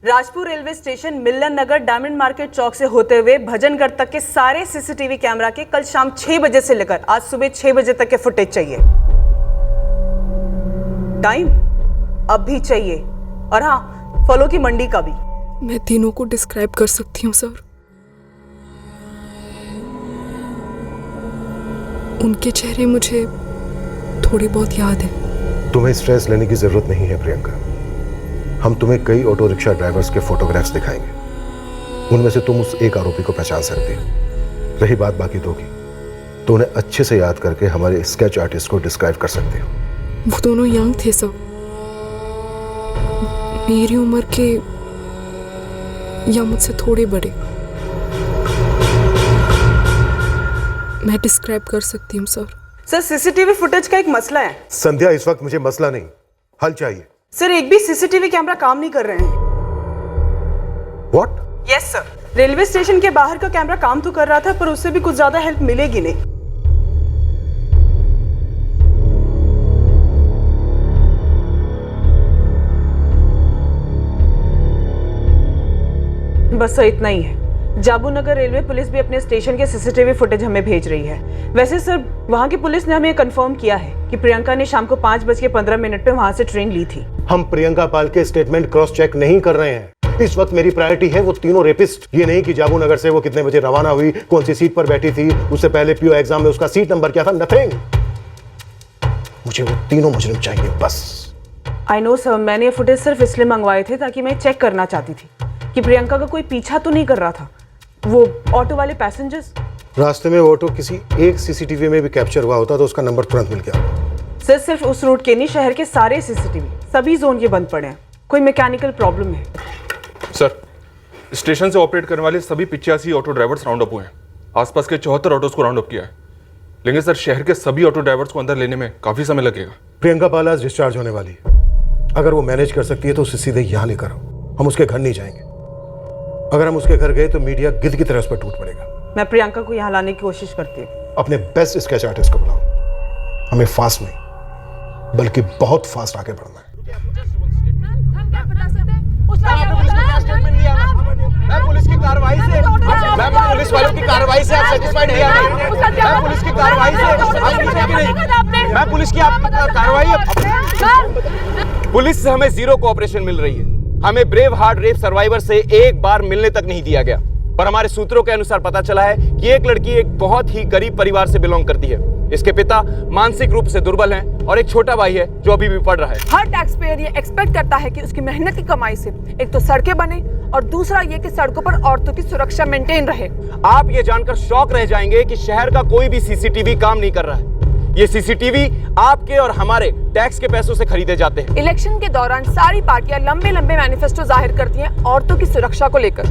Speaker 17: राजपुर रेलवे स्टेशन, मिलन नगर, डायमंड मार्केट चौक से होते हुए भजनगढ़ तक के सारे सीसीटीवी कैमरा के कल शाम 6 बजे से लेकर आज सुबह 6 बजे तक के फुटेज चाहिए। टाइम अब भी चाहिए, और हाँ, फलों की मंडी का भी।
Speaker 3: मैं तीनों को डिस्क्राइब कर सकती हूँ सर। उनके चेहरे मुझे थोड़ी बहुत याद है।
Speaker 7: तुम्हें स्ट्रेस लेने की जरूरत नहीं है प्रियंका। हम तुम्हें कई ऑटो रिक्शा ड्राइवर्स के फोटोग्राफ्स दिखाएंगे, उनमें से तुम उस एक आरोपी को पहचान सकती हो। रही बात बाकी दो की, तो उन्हें अच्छे से याद करके हमारे स्केच आर्टिस्ट को डिस्क्राइब कर सकते हो।
Speaker 3: वो दोनों यंग थे सर, मेरी उम्र के या मुझसे थोड़े बड़े। मैं डिस्क्राइब कर सकती हूँ सर।
Speaker 17: सर सीसीटीवी फुटेज का एक मसला है।
Speaker 7: संध्या, इस वक्त मुझे मसला नहीं, हल चाहिए।
Speaker 17: सर एक भी सीसीटीवी कैमरा काम नहीं कर रहे हैं।
Speaker 7: What?
Speaker 17: Yes sir, railway station के बाहर का कैमरा काम तो कर रहा था, पर उससे भी कुछ ज्यादा हेल्प मिलेगी नहीं। बस सर इतना ही है। जाबू नगर रेलवे पुलिस भी अपने स्टेशन के सीसीटीवी फुटेज हमें भेज रही है। वैसे सर वहाँ की पुलिस ने हमें कंफर्म किया है कि प्रियंका ने शाम को 5:15 पे वहाँ से ट्रेन ली थी।
Speaker 7: हम प्रियंका पाल के स्टेटमेंट क्रॉस चेक नहीं कर रहे हैं। इस वक्त मेरी प्रायोरिटी है वो तीनों रेपिस्ट। ये नहीं कि जाबू नगर से वो कितने बजे रवाना हुई, कौन सी सीट पर बैठी थी, उससे पहले पीओ एग्जाम में उसका सीट नंबर क्या था, नथिंग। मुझे वो तीनों मुजरिम चाहिए बस।
Speaker 17: आई नो सर, मैंने ये फुटेज सिर्फ इसलिए मंगवाए थे ताकि मैं चेक करना चाहती थी कि प्रियंका का कोई पीछा तो नहीं कर रहा था। वो ऑटो वाले पैसेंजर्स,
Speaker 7: रास्ते में वो ऑटो किसी एक सीसीटीवी में भी कैप्चर हुआ होता तो उसका नंबर तुरंत मिल गया।
Speaker 17: सर सिर्फ उस रूट के नहीं, शहर के सारे सीसीटीवी सभी जोन के बंद पड़े हैं। कोई मैकेनिकल प्रॉब्लम है?
Speaker 6: सर स्टेशन से ऑपरेट करने वाले सभी 85 ऑटो ड्राइवर्स राउंड अप हुए हैं। आसपास के 74 ऑटोज को राउंड अप किया है, लेकिन सर शहर के सभी ऑटो ड्राइवर्स को अंदर लेने में काफी समय लगेगा।
Speaker 7: प्रियंका पाल आज डिस्चार्ज होने वाली है। अगर वो मैनेज कर सकती है तो उसे सीधे यहाँ लेकर आओ, हम उसके घर नहीं जाएंगे। अगर हम उसके घर गए तो मीडिया गिद्ध की तरह उस पर टूट पड़ेगा।
Speaker 17: मैं प्रियंका को यहाँ लाने की कोशिश करती हूँ।
Speaker 7: अपने बेस्ट स्केच आर्टिस्ट को बुलाओ। हमें फास्ट नहीं बल्कि बहुत फास्ट आगे बढ़ना है।
Speaker 14: मैं पुलिस की कार्रवाई से, मैं पुलिस वालों की कार्रवाई से आप सेटिस्फाइड नहीं है? मैं पुलिस की कार्रवाई से, मैं पुलिस की आप कार्रवाई, पुलिस से हमें जीरो कोऑपरेशन मिल रही है। हमें ब्रेव हार्ट रेप सर्वाइवर से एक बार मिलने तक नहीं दिया गया, पर हमारे सूत्रों के अनुसार पता चला है कि एक लड़की एक बहुत ही गरीब परिवार से बिलोंग करती है। इसके पिता मानसिक रूप से दुर्बल हैं और एक छोटा भाई है जो अभी भी पढ़ rहा है।
Speaker 3: हर टैक्स पेयर ये एक्सपेक्ट करता है कि उसकी मेहनत की कमाई से एक तो सड़कें बने और दूसरा ये कि सड़कों पर औरतों की सुरक्षा मेंटेन रहे।
Speaker 14: आप ये जानकर शॉक रह जाएंगे कि शहर का कोई भी सीसीटीवी काम नहीं कर रहा है। ये सीसीटीवी आपके और हमारे टैक्स के पैसों से खरीदे जाते हैं।
Speaker 3: इलेक्शन के दौरान सारी पार्टियां लंबे लंबे मैनिफेस्टो जाहिर करती हैं औरतों की सुरक्षा को लेकर,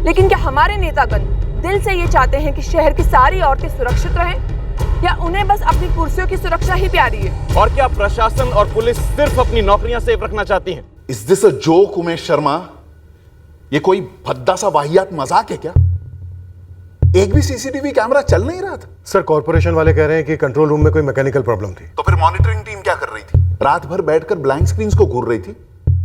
Speaker 5: लेकिन क्या हमारे नेतागण दिल से ये चाहते हैं कि शहर की सारी औरतें सुरक्षित रहें, या उन्हें बस अपनी कुर्सियों की सुरक्षा ही प्यारी है?
Speaker 14: और क्या प्रशासन और पुलिस सिर्फ अपनी नौकरियां सेफ रखना चाहती हैं?
Speaker 16: Is this a joke Umesh Sharma? ये कोई भद्दा सा वाहियात मजाक है क्या? एक भी सीसीटीवी कैमरा चल नहीं रहा था।
Speaker 7: सर कॉर्पोरेशन वाले कह रहे हैं कि कंट्रोल रूम में कोई मैकेनिकल प्रॉब्लम थी।
Speaker 16: तो फिर मॉनिटरिंग टीम क्या कर रही थी? रात भर बैठकर ब्लैंक स्क्रीन्स को घूर रही थी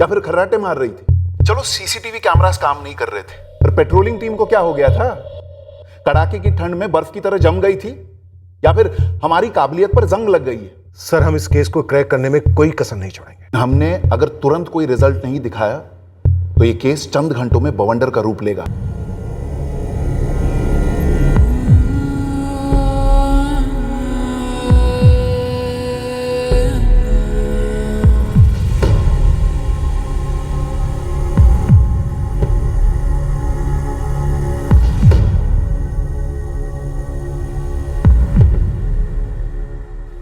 Speaker 16: या फिर खर्राटे मार रही थी? चलो सीसीटीवी कैमरास काम नहीं कर रहे थे, पर पेट्रोलिंग टीम को क्या हो गया था? कड़ाके की ठंड में बर्फ की तरह जम गई थी या फिर हमारी काबिलियत पर जंग लग गई है?
Speaker 7: सर हम इस केस को क्रैक करने में कोई कसर नहीं छोड़ेंगे।
Speaker 16: हमने अगर तुरंत कोई रिजल्ट नहीं दिखाया तो ये केस चंद घंटों में बवंडर का रूप लेगा।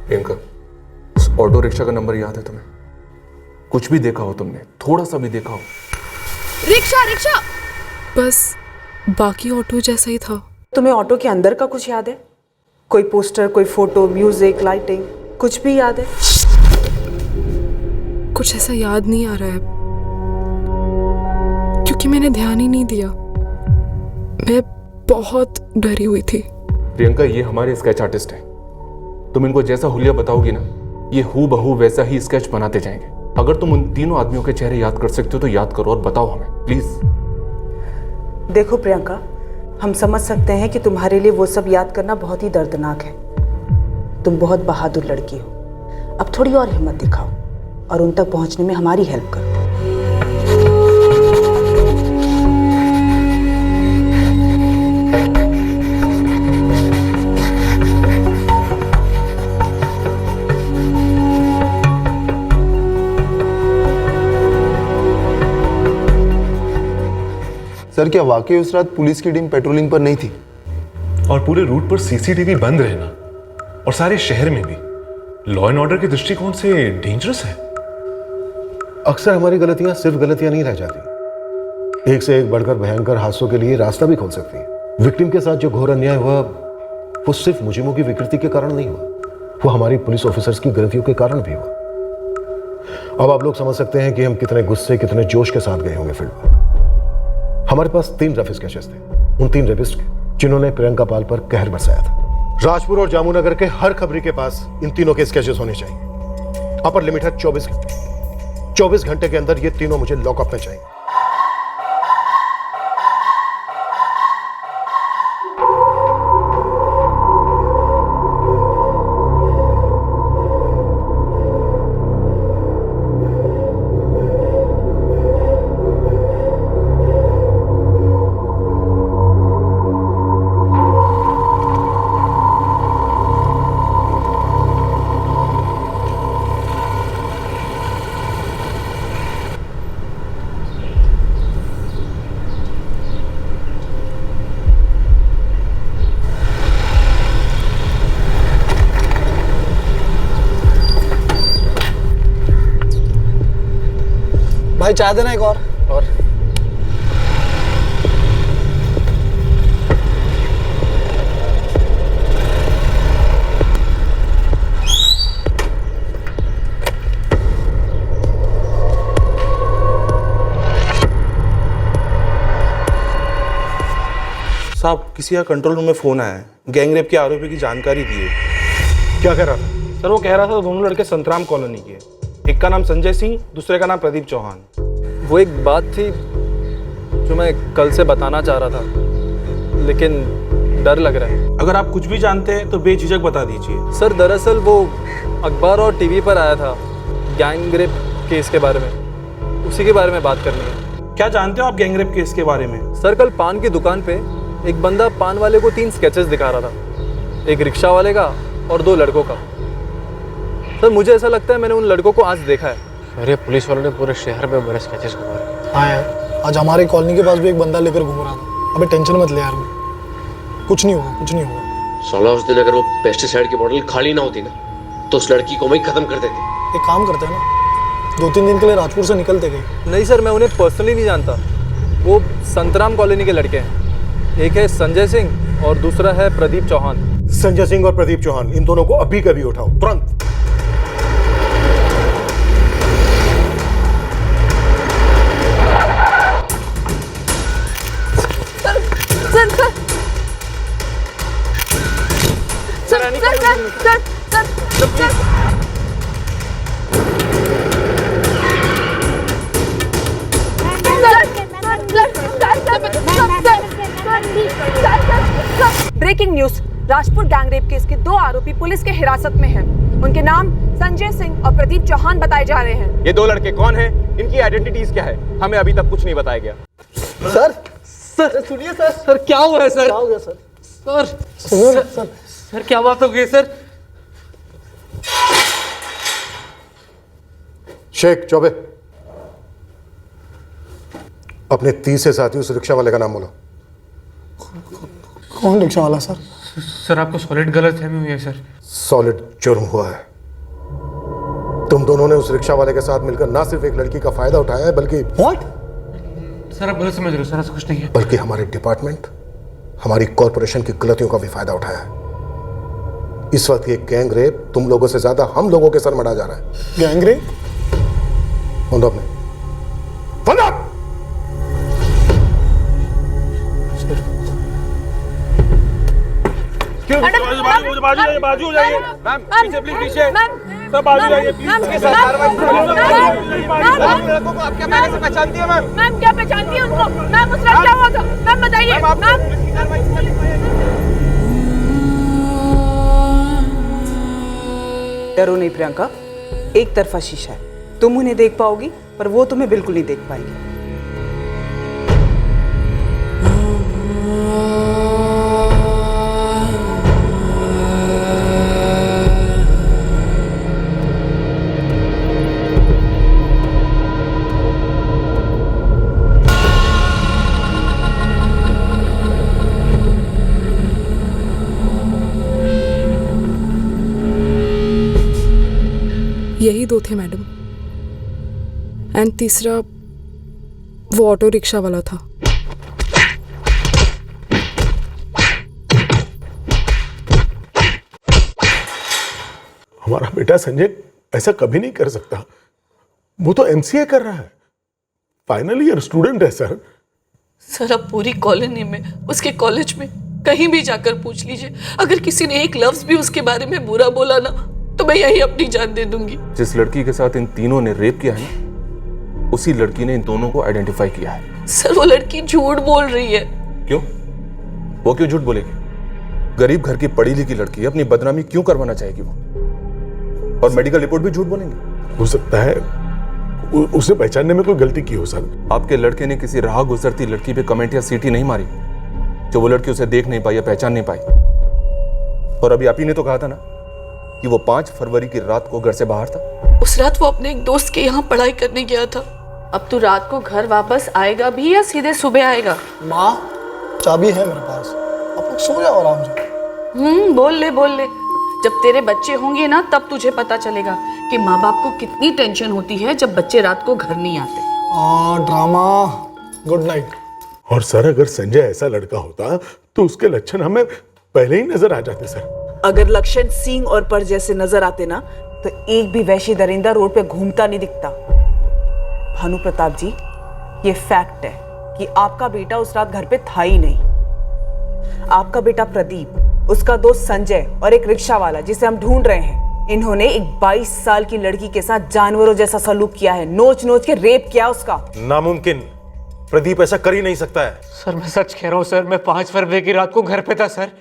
Speaker 6: प्रियंका, उस ऑटो रिक्शा का नंबर याद है तुम्हें? कुछ भी देखा हो तुमने, थोड़ा सा भी देखा हो?
Speaker 5: रिक्शा रिक्शा
Speaker 3: बस बाकी ऑटो जैसा ही था।
Speaker 17: तुम्हें ऑटो के अंदर का कुछ याद है? कोई पोस्टर, कोई फोटो, म्यूजिक, लाइटिंग, कुछ भी याद है?
Speaker 3: कुछ ऐसा याद नहीं आ रहा है क्योंकि मैंने ध्यान ही नहीं दिया। मैं बहुत डरी हुई थी।
Speaker 6: प्रियंका, ये हमारे स्केच आर्टिस्ट हैं। तुम इनको जैसा हुलिया बताओगी ना, ये हूबहू वैसा ही स्केच बनाते जाएंगे। अगर तुम उन तीनों आदमियों के चेहरे याद कर सकते हो तो याद करो और बताओ हमें प्लीज।
Speaker 17: देखो प्रियंका, हम समझ सकते हैं कि तुम्हारे लिए वो सब याद करना बहुत ही दर्दनाक है। तुम बहुत बहादुर लड़की हो। अब थोड़ी और हिम्मत दिखाओ और उन तक पहुंचने में हमारी हेल्प करो।
Speaker 21: सर क्या वाकई उस रात पुलिस की टीम पेट्रोलिंग पर नहीं थी?
Speaker 8: और पूरे रूट पर सीसीटीवी बंद रहना और सारे शहर में भी लॉ एंड ऑर्डर के दृष्टिकोण से डेंजरस है।
Speaker 7: अक्सर हमारी गलतियां सिर्फ गलतियां नहीं रह जाती, एक से एक बढ़कर भयंकर हादसों के लिए रास्ता भी खोल सकती है। विक्टिम के साथ जो घोर अन्याय हुआ वो सिर्फ मुजरिमों की विकृति के कारण नहीं हुआ, वो हमारी पुलिस ऑफिसर्स की गलतियों के कारण भी हुआ। अब आप लोग समझ सकते हैं कि हम कितने गुस्से, कितने जोश के साथ गए होंगे फील्ड पर। हमारे पास 3 रफ स्केचेस थे, उन 3 रेपिस्ट के जिन्होंने प्रियंका पाल पर कहर बरसाया था। राजपुर और जामुनगर के हर खबरी के पास इन तीनों के स्केचेस होने चाहिए। अपर लिमिट है 24 घंटे। 24 घंटे के अंदर ये तीनों मुझे लॉकअप में चाहिए।
Speaker 11: भाई चाय देना एक और।
Speaker 18: साहब किसी का कंट्रोल रूम में फोन आया है, गैंग रेप के आरोपी की जानकारी दी है।
Speaker 7: क्या कह रहा था?
Speaker 18: सर वो कह रहा था दोनों लड़के संतराम कॉलोनी के, एक का नाम संजय सिंह, दूसरे का नाम प्रदीप चौहान।
Speaker 19: वो एक बात थी जो मैं कल से बताना चाह रहा था, लेकिन डर लग रहा है।
Speaker 18: अगर आप कुछ भी जानते हैं तो बेझिझक बता दीजिए।
Speaker 19: सर दरअसल वो अखबार और टीवी पर आया था गैंग रेप केस के बारे में, उसी के बारे में बात करनी है।
Speaker 18: क्या जानते हो आप गैंग रेप केस के बारे में?
Speaker 19: सर कल पान की दुकान पे एक बंदा पान वाले को 3 स्केचेस दिखा रहा था, एक रिक्शा वाले का और 2 लड़कों का। सर मुझे ऐसा लगता है मैंने उन लड़कों को आज देखा है।
Speaker 10: अरे पुलिस वालों ने पूरे शहर में बड़े स्केचेस घुमा रहे।
Speaker 11: हाँ यार, आज हमारी कॉलोनी के पास भी एक बंदा लेकर घूम रहा था। अबे टेंशन मत ले यार, कुछ नहीं होगा, कुछ नहीं होगा।
Speaker 20: साला उस दिन अगर वो पेस्टिसाइड की बोतल खाली ना होती ना तो उस लड़की को वहीं खत्म कर देते।
Speaker 11: एक काम करते हैं ना, 2-3 दिन के लिए राजपुर से निकलते गए।
Speaker 19: नहीं सर, मैं उन्हें पर्सनली नहीं जानता, वो संतराम कॉलोनी के लड़के हैं। एक है संजय सिंह और दूसरा है प्रदीप चौहान।
Speaker 7: संजय सिंह और प्रदीप चौहान, इन दोनों को अभी कभी उठाओ, तुरंत।
Speaker 5: Breaking news, Rajpur gangrape case के 2 आरोपी पुलिस के हिरासत में हैं। उनके नाम संजय सिंह और प्रदीप चौहान बताए जा रहे हैं।
Speaker 14: ये 2 लड़के कौन हैं? इनकी आइडेंटिटीज क्या है? हमें अभी तक कुछ नहीं बताया गया।
Speaker 1: सर सुनिए सर।
Speaker 19: सर क्या हुआ है सर?
Speaker 1: क्या हो गया सर?
Speaker 19: सर क्या बात हो गई सर?
Speaker 7: शेख चौबे, अपने 30 से साथी उस रिक्शा वाले का नाम बोलो।
Speaker 1: कौन रिक्शा वाला सर?
Speaker 10: सर आपको सॉलिड गलतफहमी हुई है सर।
Speaker 7: सॉलिड जुर्म हुआ है। तुम दोनों ने उस रिक्शा वाले के साथ मिलकर ना सिर्फ एक लड़की का फायदा उठाया है, बल्कि
Speaker 10: सर आप गलत समझ रहे हो सर, ऐसा कुछ नहीं है।
Speaker 7: बल्कि हमारे डिपार्टमेंट, हमारी कॉरपोरेशन की गलतियों का भी फायदा उठाया है। इस वक्त ये गैंग रेप तुम लोगों से ज्यादा हम लोगों के सर मढ़ा जा रहा है।
Speaker 1: Gang rape?
Speaker 7: फोन दो अपने, फोन दो।
Speaker 14: बाजू हो जाइए मैम, पीछे प्लीज, पीछे सब बाजू जाइए प्लीज। इसके साथ कार्रवाई लड़कों को आप क्या पहले से पहचानती है मैम?
Speaker 5: मैम क्या पहचानती है उनको? मैम उस रात क्या हुआ था? मैम बताइए।
Speaker 17: डरो नहीं प्रियंका, एक तरफा शीशा है। तुम उन्हें देख पाओगी पर वो तुम्हें बिल्कुल नहीं देख पाएगी।
Speaker 3: यही 2 थे मैडम, एंड तीसरा वो ऑटो रिक्शा वाला था।
Speaker 12: हमारा बेटा संजय ऐसा कभी नहीं कर सकता। वो तो एमसीए कर रहा है, फाइनल ईयर स्टूडेंट है सर।
Speaker 13: सर अब पूरी कॉलोनी में, उसके कॉलेज में, कहीं भी जाकर पूछ लीजिए, अगर किसी ने एक लफ्ज भी उसके बारे में बुरा बोला ना तो मैं यही अपनी जान दे दूंगी।
Speaker 6: जिस लड़की के साथ इन तीनों ने रेप किया है ना, उसी लड़की ने इन दोनों को आइडेंटिफाई किया है।
Speaker 13: सर वो लड़की झूठ बोल रही है।
Speaker 6: क्यों? वो क्यों झूठ बोलेगी? गरीब घर की पढ़ी लिखी लड़की अपनी बदनामी क्यों करवाना चाहेगी वो? और मेडिकल रिपोर्ट भी झूठ बोलेंगे?
Speaker 12: हो सकता है उसे पहचानने में कोई गलती की हो सर।
Speaker 6: आपके लड़के ने किसी राह गुजरती लड़की पे कमेंट या सीटी नहीं मारी जो वो लड़की उसे देख नहीं पाई या पहचान नहीं पाई। और अभी आप ही ने तो कहा था ना कि वो 5 फरवरी की रात को घर से बाहर था।
Speaker 13: उस रात वो अपने एक दोस्त के यहाँ पढ़ाई करने गया था। अब तू रात को घर वापस आएगा भी या सीधे सुबह आएगा?
Speaker 1: माँ चाबी है मेरे पास, आप लोग सो जाओ आराम से।
Speaker 13: बोल ले। जब तेरे बच्चे होंगे ना तब तुझे पता चलेगा कि माँ बाप को कितनी टेंशन होती है जब बच्चे रात को घर नहीं आते।
Speaker 1: ड्रामा। Good night.
Speaker 12: और सर अगर संजय ऐसा लड़का होता तो उसके लक्षण हमें पहले ही नजर आ जाते सर।
Speaker 17: अगर लक्षण सींग और पर जैसे नजर आते ना तो एक भी वैशी दरिंदा रोड पे घूमता नहीं दिखता। भानु प्रताप जी, ये फैक्ट है कि आपका बेटा उस रात घर पे था ही नहीं। आपका बेटा प्रदीप, उसका दोस्त संजय और एक रिक्शा वाला जिसे हम ढूंढ रहे हैं, इन्होंने एक 22 साल की लड़की के साथ जानवरों जैसा सलूक किया है, नोच नोच के रेप किया उसका।
Speaker 9: नामुमकिन, प्रदीप ऐसा कर ही नहीं सकता है।
Speaker 10: सर मैं सच कह रहा हूँ सर, मैं 5 फरवरी की रात को घर पे था सर,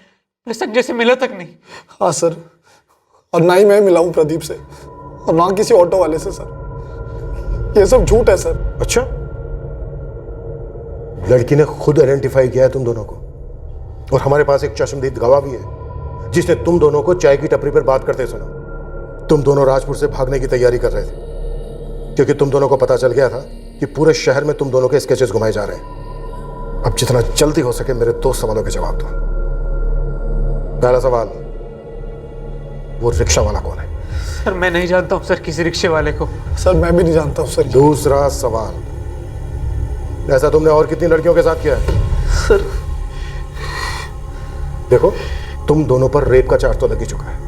Speaker 10: मैं संजय से मिला तक नहीं।
Speaker 1: हाँ सर, और ना ही मैं मिला हूँ प्रदीप से और ना किसी ऑटो वाले से सर। ये सब झूठ है सर।
Speaker 7: अच्छा, लड़की ने खुद आइडेंटिफाई किया है तुम दोनों को, और हमारे पास एक चश्मदीद गवाह भी है जिसने तुम दोनों को चाय की टपरी पर बात करते सुना। तुम दोनों राजपुर से भागने की तैयारी कर रहे थे क्योंकि तुम दोनों को पता चल गया था कि पूरे शहर में तुम दोनों के स्केचेस घुमाए जा रहे हैं। अब जितना जल्दी हो सके मेरे 2 सवालों के जवाब दो। पहला सवाल, वो रिक्शा वाला कौन है?
Speaker 10: सर मैं नहीं जानता हूँ सर किसी रिक्शे वाले को।
Speaker 1: सर मैं भी नहीं जानता हूँ सर।
Speaker 7: दूसरा सवाल, ऐसा तुमने और कितनी लड़कियों के साथ किया है?
Speaker 1: सर
Speaker 7: देखो, तुम दोनों पर रेप का चार्ज तो लग ही चुका है,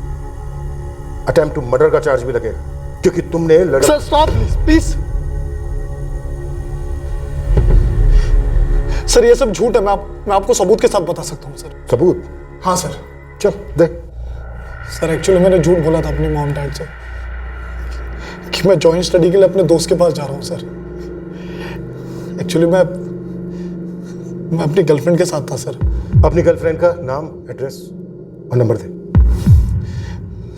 Speaker 7: अटेम्प्ट टू मर्डर का चार्ज भी लगेगा, क्योंकि तुमने
Speaker 1: sir stop please please. Sir ये सब झूठ है, मैं आपको सबूत के साथ बता सकता हूँ सर।
Speaker 7: सबूत?
Speaker 1: हाँ सर।
Speaker 7: चल दे।
Speaker 1: सर एक्चुअली मैंने झूठ बोला था अपने मॉम डैड से कि मैं जॉइंट स्टडी के लिए अपने दोस्त के पास जा रहा हूँ सर। एक्चुअली मैं अपनी गर्लफ्रेंड के साथ था सर।
Speaker 7: अपनी गर्लफ्रेंड का नाम, एड्रेस और नंबर दे।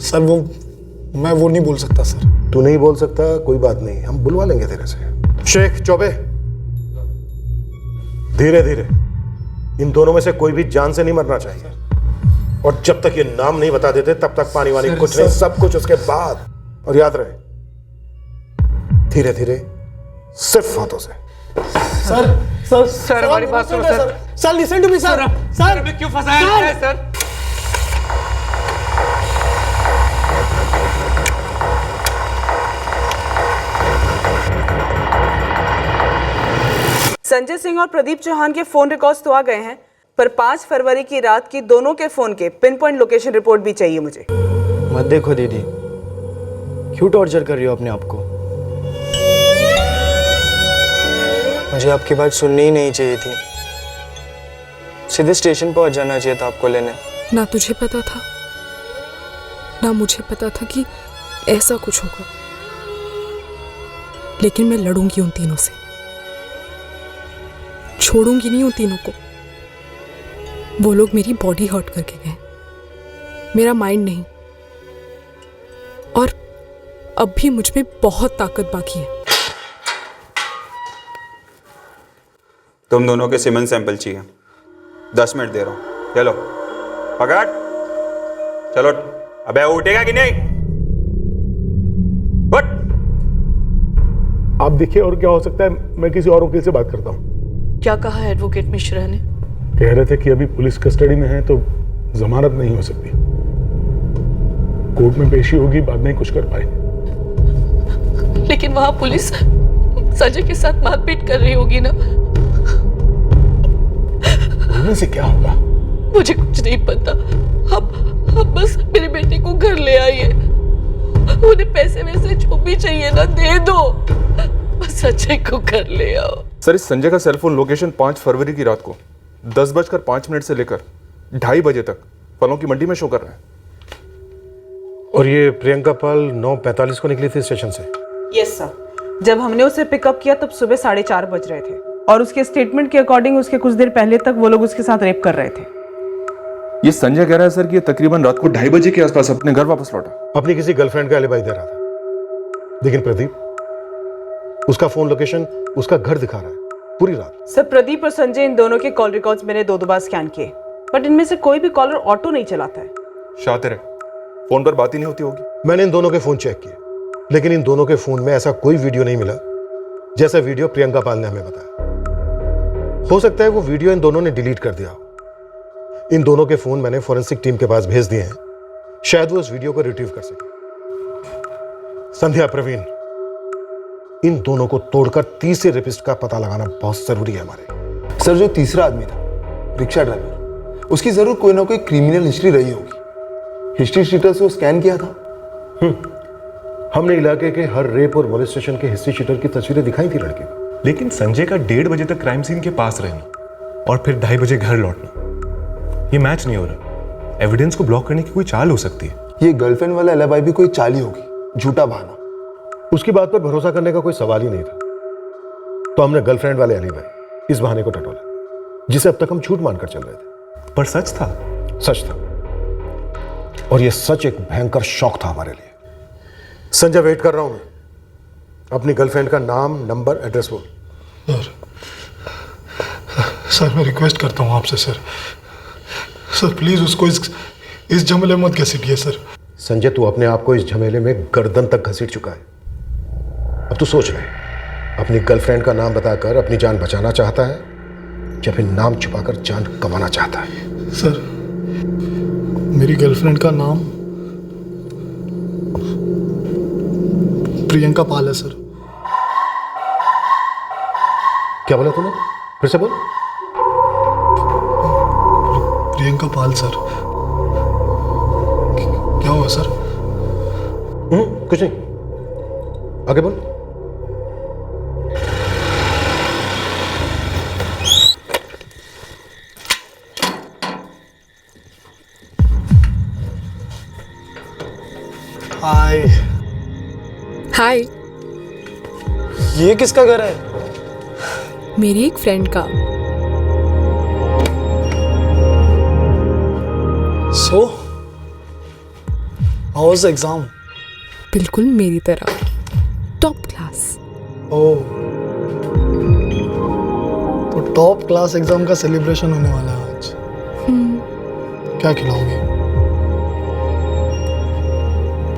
Speaker 1: सर मैं वो नहीं बोल सकता सर।
Speaker 7: तू नहीं बोल सकता, कोई बात नहीं, हम बुलवा लेंगे तेरे से। शेख चौबे, धीरे धीरे, इन दोनों में से कोई भी जान से नहीं मरना चाहिए, और जब तक ये नाम नहीं बता देते तब तक पानी वानी कुछ नहीं, सब कुछ उसके बाद। और याद रहे, धीरे धीरे, सिर्फ हाथों से।
Speaker 1: सर
Speaker 11: हमारी बात सुनो sir.
Speaker 1: Sir listen to me sir.
Speaker 11: Sir हमें क्यों फंसाया है सर?
Speaker 17: संजय सिंह और प्रदीप चौहान के फोन रिकॉर्ड्स तो आ गए हैं, पर 5 फरवरी की रात की दोनों के फोन के पिन पॉइंट लोकेशन रिपोर्ट भी चाहिए मुझे।
Speaker 4: मत देखो दीदी, क्यों टॉर्चर कर रही हो अपने आप को? मुझे आपकी बात सुननी ही नहीं चाहिए थी, सीधे स्टेशन पहुंच जाना चाहिए था आपको लेने।
Speaker 3: ना तुझे पता था, ना मुझे पता था कि ऐसा कुछ होगा, लेकिन मैं लड़ूंगी उन तीनों से, छोड़ूंगी नहीं उन तीनों को। वो लोग मेरी बॉडी हर्ट करके गए, मेरा माइंड नहीं, और अब भी मुझ में बहुत ताकत बाकी है।
Speaker 15: तुम दोनों के सीमेंस सैंपल चाहिए, 10 मिनट दे रहा हूं। चलो पकड़, चलो। अबे उठेगा कि नहीं? उठ।
Speaker 12: आप देखिए, और क्या हो सकता है, मैं किसी और वकील से बात करता हूँ।
Speaker 13: क्या कहा एडवोकेट मिश्रा ने?
Speaker 12: कह रहे थे कि अभी पुलिस कस्टडी में है तो जमानत नहीं हो सकती, कोर्ट में पेशी होगी, बाद में कुछ कर पाएंगे।
Speaker 13: लेकिन वहां पुलिस संजय के साथ मारपीट कर रही होगी ना?
Speaker 12: बोलने से क्या होगा?
Speaker 13: मुझे कुछ नहीं पता। अब बस मेरे बेटे को घर ले आइए, उन्हें पैसे वैसे जो भी चाहिए ना दे दो, बस संजय को घर ले आओ।
Speaker 6: सर, इस संजय का सेलफोन लोकेशन 5 फरवरी की रात को 10:05 से लेकर 2:30 बजे तक फलों की मंडी में शो कर रहा है।
Speaker 7: और ये प्रियंका पाल 9:45 को निकली थी स्टेशन से?
Speaker 17: Yes sir. जब हमने उसे पिकअप किया तब सुबह 4:30 बज रहे थे, और उसके स्टेटमेंट के अकॉर्डिंग उसके कुछ देर पहले तक वो लोग उसके साथ रेप कर रहे थे।
Speaker 6: ये संजय कह रहा है सर कि ये तकरीबन रात को 2:30 बजे के आसपास अपने घर वापस लौटा।
Speaker 7: अपनी किसी गर्लफ्रेंड का एलिबाई दे रहा था, लेकिन प्रदीप, उसका फोन लोकेशन उसका घर दिखा रहा है पूरी रात।
Speaker 17: सर, प्रदीप और संजय, इन दोनों के कॉल रिकॉर्ड्स मैंने 2 बार स्कैन किए, बट इनमें से कोई भी कॉलर ऑटो नहीं चलाता है।
Speaker 6: शातिर है, फोन पर बात ही नहीं होती होगी।
Speaker 7: मैंने इन दोनों के फोन चेक किए, लेकिन इन दोनों के फोन में ऐसा कोई वीडियो नहीं मिला जैसा वीडियो प्रियंका पाल ने हमें बताया। हो सकता है वो वीडियो इन दोनों ने डिलीट कर दिया हो। इन दोनों के फोन मैंने फॉरेंसिक टीम के पास भेज दिए हैं, शायद वो उस वीडियो को रिट्रीव कर सके। संध्या, प्रवीण, इन दोनों को तोड़कर तीसरे रेपिस्ट का पता लगाना बहुत जरूरी है हमारे।
Speaker 22: सर, जो तीसरा आदमी था, रिक्शा ड्राइवर, उसकी जरूर कोई ना कोई क्रिमिनल हिस्ट्री रही होगी। हिस्ट्री शीटर से वो स्कैन किया था।
Speaker 7: हमने इलाके के हर रेप और मोलेस्टेशन के हिस्ट्री शीटर की तस्वीरें दिखाई थी लड़के को।
Speaker 8: लेकिन संजय का 1:30 बजे तक क्राइम सीन के पास रहना और फिर 2:30 बजे घर लौटना, ये मैच नहीं हो रहा। एविडेंस को ब्लॉक करने की कोई चाल हो सकती है।
Speaker 22: ये गर्लफ्रेंड वाला एलिबाई भी कोई चाल ही होगी, झूठा बहाना।
Speaker 7: उसकी बात पर भरोसा करने का कोई सवाल ही नहीं था, तो हमने गर्लफ्रेंड वाले एलिबाई, इस बहाने को टटोला, जिसे अब तक हम झूठ मानकर चल रहे थे।
Speaker 8: पर सच था।
Speaker 7: सच था, और यह सच एक भयंकर शौक था हमारे लिए। संजय, वेट कर रहा हूं मैं। अपनी गर्लफ्रेंड का नाम, नंबर, एड्रेस बोल।
Speaker 1: सर मैं रिक्वेस्ट करता हूं आपसे सर प्लीज उसको इस झमेले मत घसीटिए सर।
Speaker 7: संजय, तू अपने आप को इस झमेले में गर्दन तक घसीट चुका है। अब तू सोच ले, अपनी गर्लफ्रेंड का नाम बताकर अपनी जान बचाना चाहता है या फिर नाम छुपाकर जान कमाना चाहता है?
Speaker 1: सर, मेरी गर्लफ्रेंड का नाम प्रियंका पाल है सर।
Speaker 7: क्या बोला तूने? फिर से बोल।
Speaker 1: प्रियंका पाल सर। क्या हुआ सर?
Speaker 7: कुछ नहीं, आगे बोल।
Speaker 1: हाय।
Speaker 3: हाय।
Speaker 1: ये किसका घर है?
Speaker 3: मेरी एक फ्रेंड का।
Speaker 1: So, how was the exam?
Speaker 3: बिल्कुल मेरी तरह, टॉप क्लास।
Speaker 1: ओह, तो टॉप क्लास एग्जाम का सेलिब्रेशन होने वाला है आज। क्या खिलाओगी?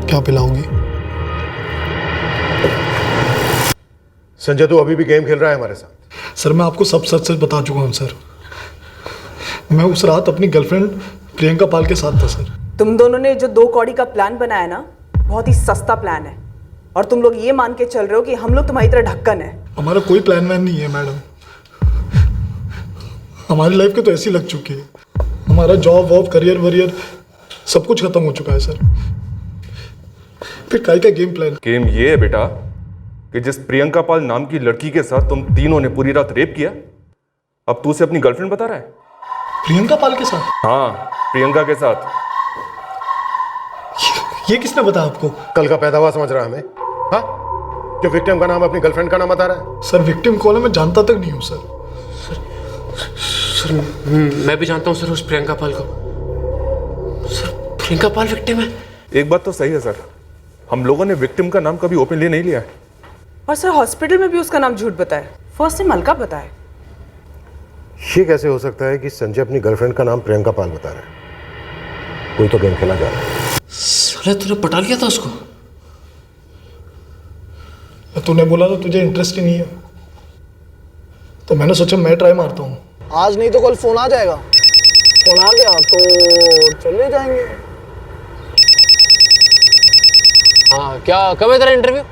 Speaker 1: क्या पिलाओगी?
Speaker 7: संजय, तू अभी भी गेम खेल रहा है हमारे साथ?
Speaker 1: सर, मैं आपको सब सच सच बता चुका हूँ सर। मैं उस रात अपनी गर्लफ्रेंड प्रियंका पाल के साथ था सर।
Speaker 17: तुम दोनों ने जो 2 कौड़ी का प्लान बनाया ना, बहुत ही सस्ता प्लान है। और तुम लोग ये मान के चल रहे हो कि हम लोग तुम्हारी तरह ढक्कन है।
Speaker 1: हमारा कोई प्लान वैन नहीं है मैडम। हमारी लाइफ के तो ऐसी लग चुकी है। हमारा जॉब वॉब करियर वरियर सब कुछ खत्म हो चुका है सर। फिर काय का गेम प्लान?
Speaker 6: गेम ये है बेटा कि जिस प्रियंका पाल नाम की लड़की के साथ तुम तीनों ने पूरी रात रेप किया, अब तू उसे अपनी गर्लफ्रेंड बता रहा है?
Speaker 1: प्रियंका पाल के साथ?
Speaker 6: हाँ, प्रियंका के साथ।
Speaker 1: ये किसने बताया आपको?
Speaker 7: कल का पैदा हुआ समझ रहा है हमें? हाँ, जो विक्टिम का नाम अपनी गर्लफ्रेंड का नाम बता रहा है।
Speaker 1: सर, विक्टिम कौन है मैं जानता तक नहीं हूँ सर।
Speaker 20: सर, मैं भी जानता हूँ सर उस प्रियंका पाल को। सर, प्रियंका पाल विक्टिम है?
Speaker 6: एक बात तो सही है सर, हम लोगों ने विक्टिम का नाम कभी ओपनली नहीं लिया है।
Speaker 17: और सर, हॉस्पिटल में भी उसका नाम झूठ बताया। फर्स्ट टाइम अलका बताया।
Speaker 7: ये कैसे हो सकता है कि संजय अपनी गर्लफ्रेंड का नाम प्रियंका पाल बता रहा है? कोई तो गेम खेला जा रहा है।
Speaker 20: साले, तूने पटा लिया था उसको?
Speaker 1: तूने बोला तो तुझे इंटरेस्ट ही नहीं है, तो मैंने सोचा मैं ट्राई मारता हूँ। आज नहीं तो कल फोन आ जाएगा। फोन आ गया तो चले जाएंगे।
Speaker 20: हाँ, क्या कब है तेरा इंटरव्यू?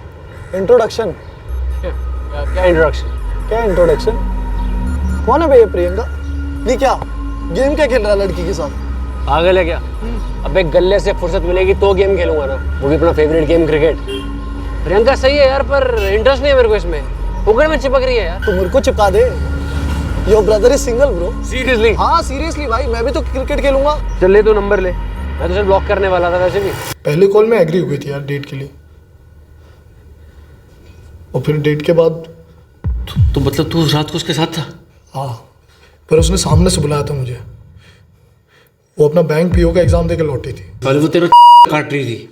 Speaker 1: इंट्रोडक्शन।
Speaker 20: क्या इंट्रोडक्शन?
Speaker 1: क्या इंट्रोडक्शन? कौन है भैया प्रियंका? नहीं, क्या गेम क्या खेल रहा है लड़की के साथ?
Speaker 20: पागल है क्या? अबे गल्ले से फुर्सत मिलेगी तो गेम खेलूंगा ना, वो भी अपना फेवरेट गेम क्रिकेट। प्रियंका सही है यार, पर इंटरेस्ट नहीं है मेरे को इसमें। उगड़ में चिपक रही है यार।
Speaker 1: तो मेरे को चिपका दे। Your brother is single bro.
Speaker 20: Seriously?
Speaker 1: हाँ सीरियसली भाई, मैं भी तो क्रिकेट खेलूंगा।
Speaker 20: चल ले, तो नंबर ले, मैं तो चल ब्लॉक करने वाला था वैसे भी।
Speaker 1: पहले कॉल में एग्री हो गई थी यार डेट के लिए, और फिर डेट के बाद
Speaker 20: तो मतलब तू रात को उसके साथ था?
Speaker 1: हाँ, पर उसने सामने से बुलाया था मुझे। वो अपना बैंक पीओ का एग्जाम देकर लौटी थी।
Speaker 20: पहले वो तेरा काट रही थी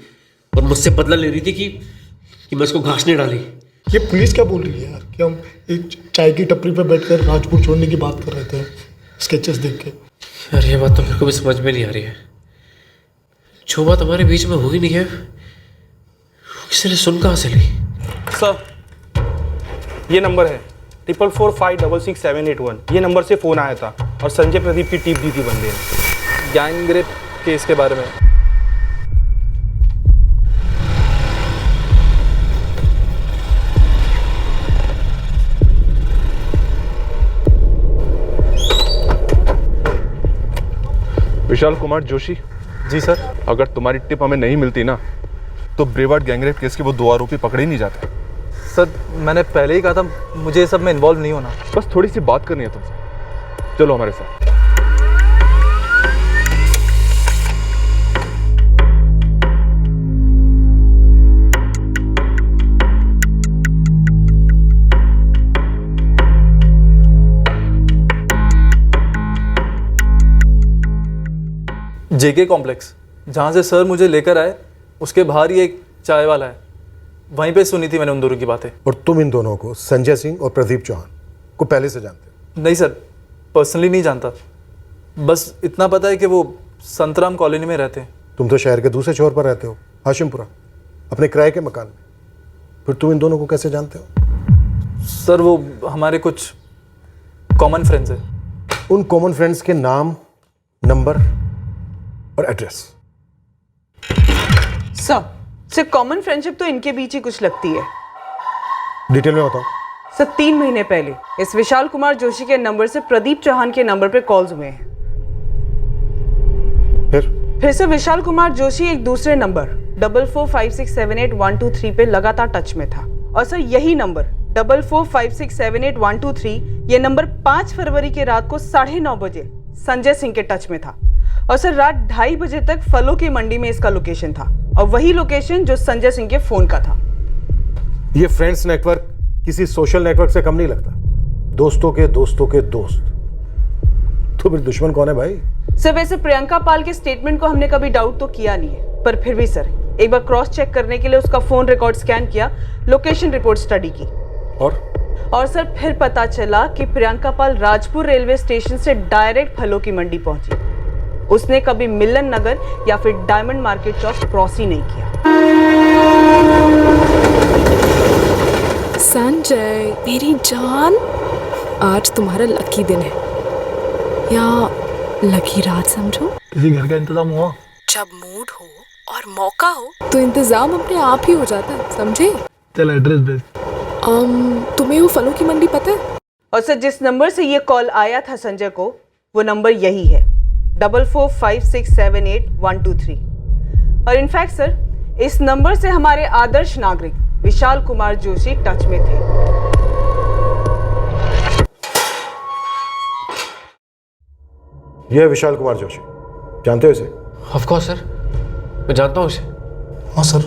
Speaker 20: और मुझसे बदला ले रही थी कि मैं उसको घास नहीं डाली।
Speaker 1: ये पुलिस क्या बोल रही है यार कि हम एक चाय की टपरी पर बैठकर राजपुर छोड़ने की बात कर रहे थे स्केचेस देख के।
Speaker 20: यार ये बात तो मेरे को भी समझ में नहीं आ रही है। जो बात हमारे बीच में हुई नहीं है, किसी ने सुन कहाँ से ली?
Speaker 18: सर, ये नंबर है 4445668781। ये नंबर से फ़ोन आया था और संजय प्रदीप की टिप दी थी बंदे ने गैंग रेप केस के बारे में।
Speaker 6: विशाल कुमार जोशी।
Speaker 19: जी सर।
Speaker 6: अगर तुम्हारी टिप हमें नहीं मिलती ना, तो ब्रेवार्ड गैंगरेप केस के वो 2 आरोपी पकड़े ही नहीं जाते।
Speaker 19: सर, मैंने पहले ही कहा था मुझे सब में इन्वॉल्व नहीं होना।
Speaker 6: बस थोड़ी सी बात करनी है तुमसे, चलो हमारे साथ।
Speaker 19: जेके कॉम्प्लेक्स, जहाँ से सर मुझे लेकर आए, उसके बाहर ही एक चाय वाला है, वहीं पे सुनी थी मैंने उन दोनों की बातें।
Speaker 7: और तुम इन दोनों को, संजय सिंह और प्रदीप चौहान को पहले से जानते हो?
Speaker 19: नहीं सर, पर्सनली नहीं जानता, बस इतना पता है कि वो संतराम कॉलोनी में रहते हैं।
Speaker 7: तुम तो शहर के दूसरे छोर पर रहते हो, हाशिमपुरा, अपने किराए के मकान में। फिर तुम इन दोनों को कैसे जानते हो?
Speaker 19: सर, वो हमारे कुछ कॉमन फ्रेंड्स हैं।
Speaker 7: उन कॉमन फ्रेंड्स के नाम, नंबर और एड्रेस।
Speaker 17: सर, सिर्फ कॉमन फ्रेंडशिप तो इनके बीच ही कुछ लगती है।
Speaker 7: डिटेल में बताओ।
Speaker 17: सर 3 महीने पहले इस विशाल कुमार जोशी के नंबर से प्रदीप चौहान के नंबर पे कॉल्स हुए हैं। फिर से विशाल कुमार जोशी एक दूसरे नंबर 445678 पे लगातार टच में था। और सर यही नंबर 445678 ये नंबर 5 फरवरी के रात को 9:30 बजे संजय सिंह के टच में था। और सर रात 2:30 बजे तक फलों की मंडी में इसका लोकेशन था, और वही लोकेशन जो संजय सिंह के फोन का था।
Speaker 7: ये फ्रेंड्स नेटवर्क किसी सोशल नेटवर्क से कम नहीं लगता। दोस्तों के दोस्त तो फिर दुश्मन कौन है भाई?
Speaker 17: सर वैसे प्रियंका पाल के स्टेटमेंट को हमने कभी डाउट तो किया नहीं है, पर फिर भी सर एक बार क्रॉस चेक करने के लिए उसका फोन रिकॉर्ड स्कैन किया, लोकेशन रिपोर्ट स्टडी की, और सर फिर पता चला कि प्रियंका पाल राजपुर रेलवे स्टेशन से डायरेक्ट फलों की मंडी पहुंची। उसने कभी मिलन नगर या फिर डायमंड मार्केट चौक क्रॉस ही नहीं किया।
Speaker 3: संजय मेरी जान, आज तुम्हारा लकी दिन है, या लकी रात समझो।
Speaker 1: किसी घर का इंतजाम हुआ?
Speaker 3: जब मूड हो और मौका हो तो इंतजाम अपने आप ही हो जाता है, समझे?
Speaker 1: चल एड्रेस भेज।
Speaker 3: तुम्हें वो फलों की मंडी पता है?
Speaker 17: और सर जिस नंबर से ये कॉल आया था संजय को, वो नंबर यही है 445678 और इनफैक्ट सर इस नंबर से हमारे आदर्श नागरिक विशाल कुमार जोशी टच में थे।
Speaker 7: यह है विशाल कुमार जोशी, जानते हो इसे?
Speaker 20: ऑफ कोर्स सर, मैं जानता हूँ इसे।
Speaker 1: हाँ सर,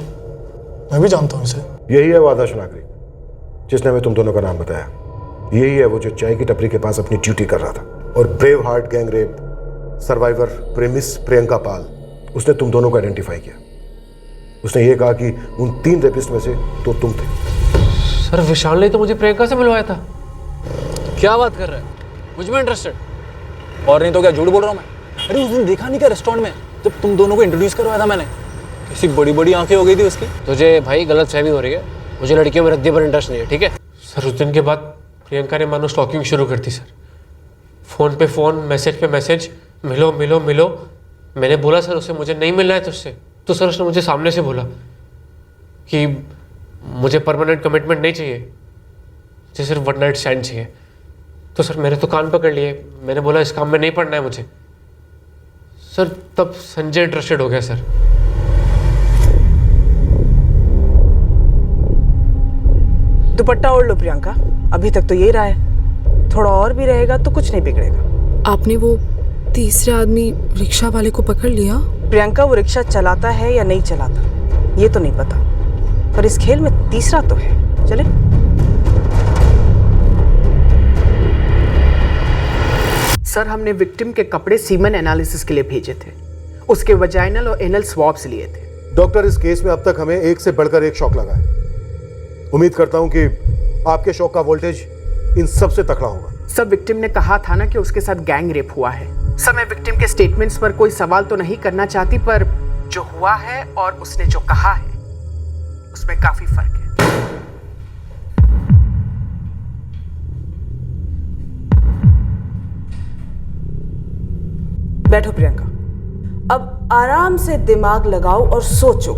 Speaker 1: मैं भी जानता हूँ इसे।
Speaker 7: यही है वो आदर्श नागरिक जिसने हमें तुम दोनों का नाम बताया। यही है वो जो चाय की टपरी के पास अपनी ड्यूटी कर रहा था। और brave heart gang rape survivor प्रेमिस प्रियंका पाल, उसने तुम दोनों को आइडेंटिफाई किया। उसने ये कहा कि उन 3 रेपिस्ट में से 2 तुम थे।
Speaker 20: सर विशाल ने तो मुझे प्रियंका से मिलवाया था।
Speaker 19: क्या बात कर रहा है? मुझ में इंटरेस्टेड? और नहीं तो क्या झूठ बोल रहा हूँ मैं? अरे उस दिन देखा नहीं क्या रेस्टोरेंट में जब तुम दोनों को इंट्रोड्यूस करवाया था मैंने? कैसी बड़ी बड़ी आंखें हो गई थी उसकी।
Speaker 20: तुझे भाई गलत फहमी हो रही है, मुझे लड़कियों में रद्दी पर इंटरेस्ट नहीं है, ठीक है? सर उस दिन के बाद प्रियंका ने मानो स्टॉकिंग शुरू कर दी सर। फ़ोन पे फ़ोन, मैसेज पे मैसेज, मिलो मिलो मिलो। मैंने बोला सर उससे मुझे नहीं मिलना है तुझसे, तो सर उसने मुझे सामने से बोला कि मुझे परमानेंट कमिटमेंट नहीं चाहिए, मुझे सिर्फ वन नाइट स्टैंड चाहिए। तो सर मैंने तो कान पकड़ लिए, मैंने बोला इस काम में नहीं पड़ना है मुझे। सर तब संजय इंटरेस्टेड हो गया सर।
Speaker 17: दुपट्टा ओढ़ लो प्रियंका, अभी तक तो यही रहा है, थोड़ा और भी रहेगा तो कुछ नहीं बिगड़ेगा।
Speaker 3: आपने वो तीसरे आदमी रिक्शा वाले को पकड़ लिया?
Speaker 17: प्रियंका वो रिक्शा चलाता है या नहीं चलाता ये तो नहीं पता, पर इस खेल में तीसरा तो है। चले।
Speaker 2: सर हमने विक्टिम के कपड़े सीमन एनालिसिस के लिए भेजे थे, उसके वजाइनल और एनल स्वॉब्स लिए थे।
Speaker 7: डॉक्टर, इस केस में अब तक हमें एक से बढ़कर एक शॉक लगा है। उम्मीद करता हूं कि आपके शॉक का वोल्टेज इन सब से तगड़ा होगा।
Speaker 2: सब विक्टिम ने कहा था ना कि उसके साथ गैंग रेप हुआ है। सर मैं विक्टिम के स्टेटमेंट्स पर कोई सवाल तो नहीं करना चाहती, पर जो हुआ है और उसने जो कहा है उसमें काफी फर्क है।
Speaker 17: बैठो प्रियंका, अब आराम से दिमाग लगाओ और सोचो,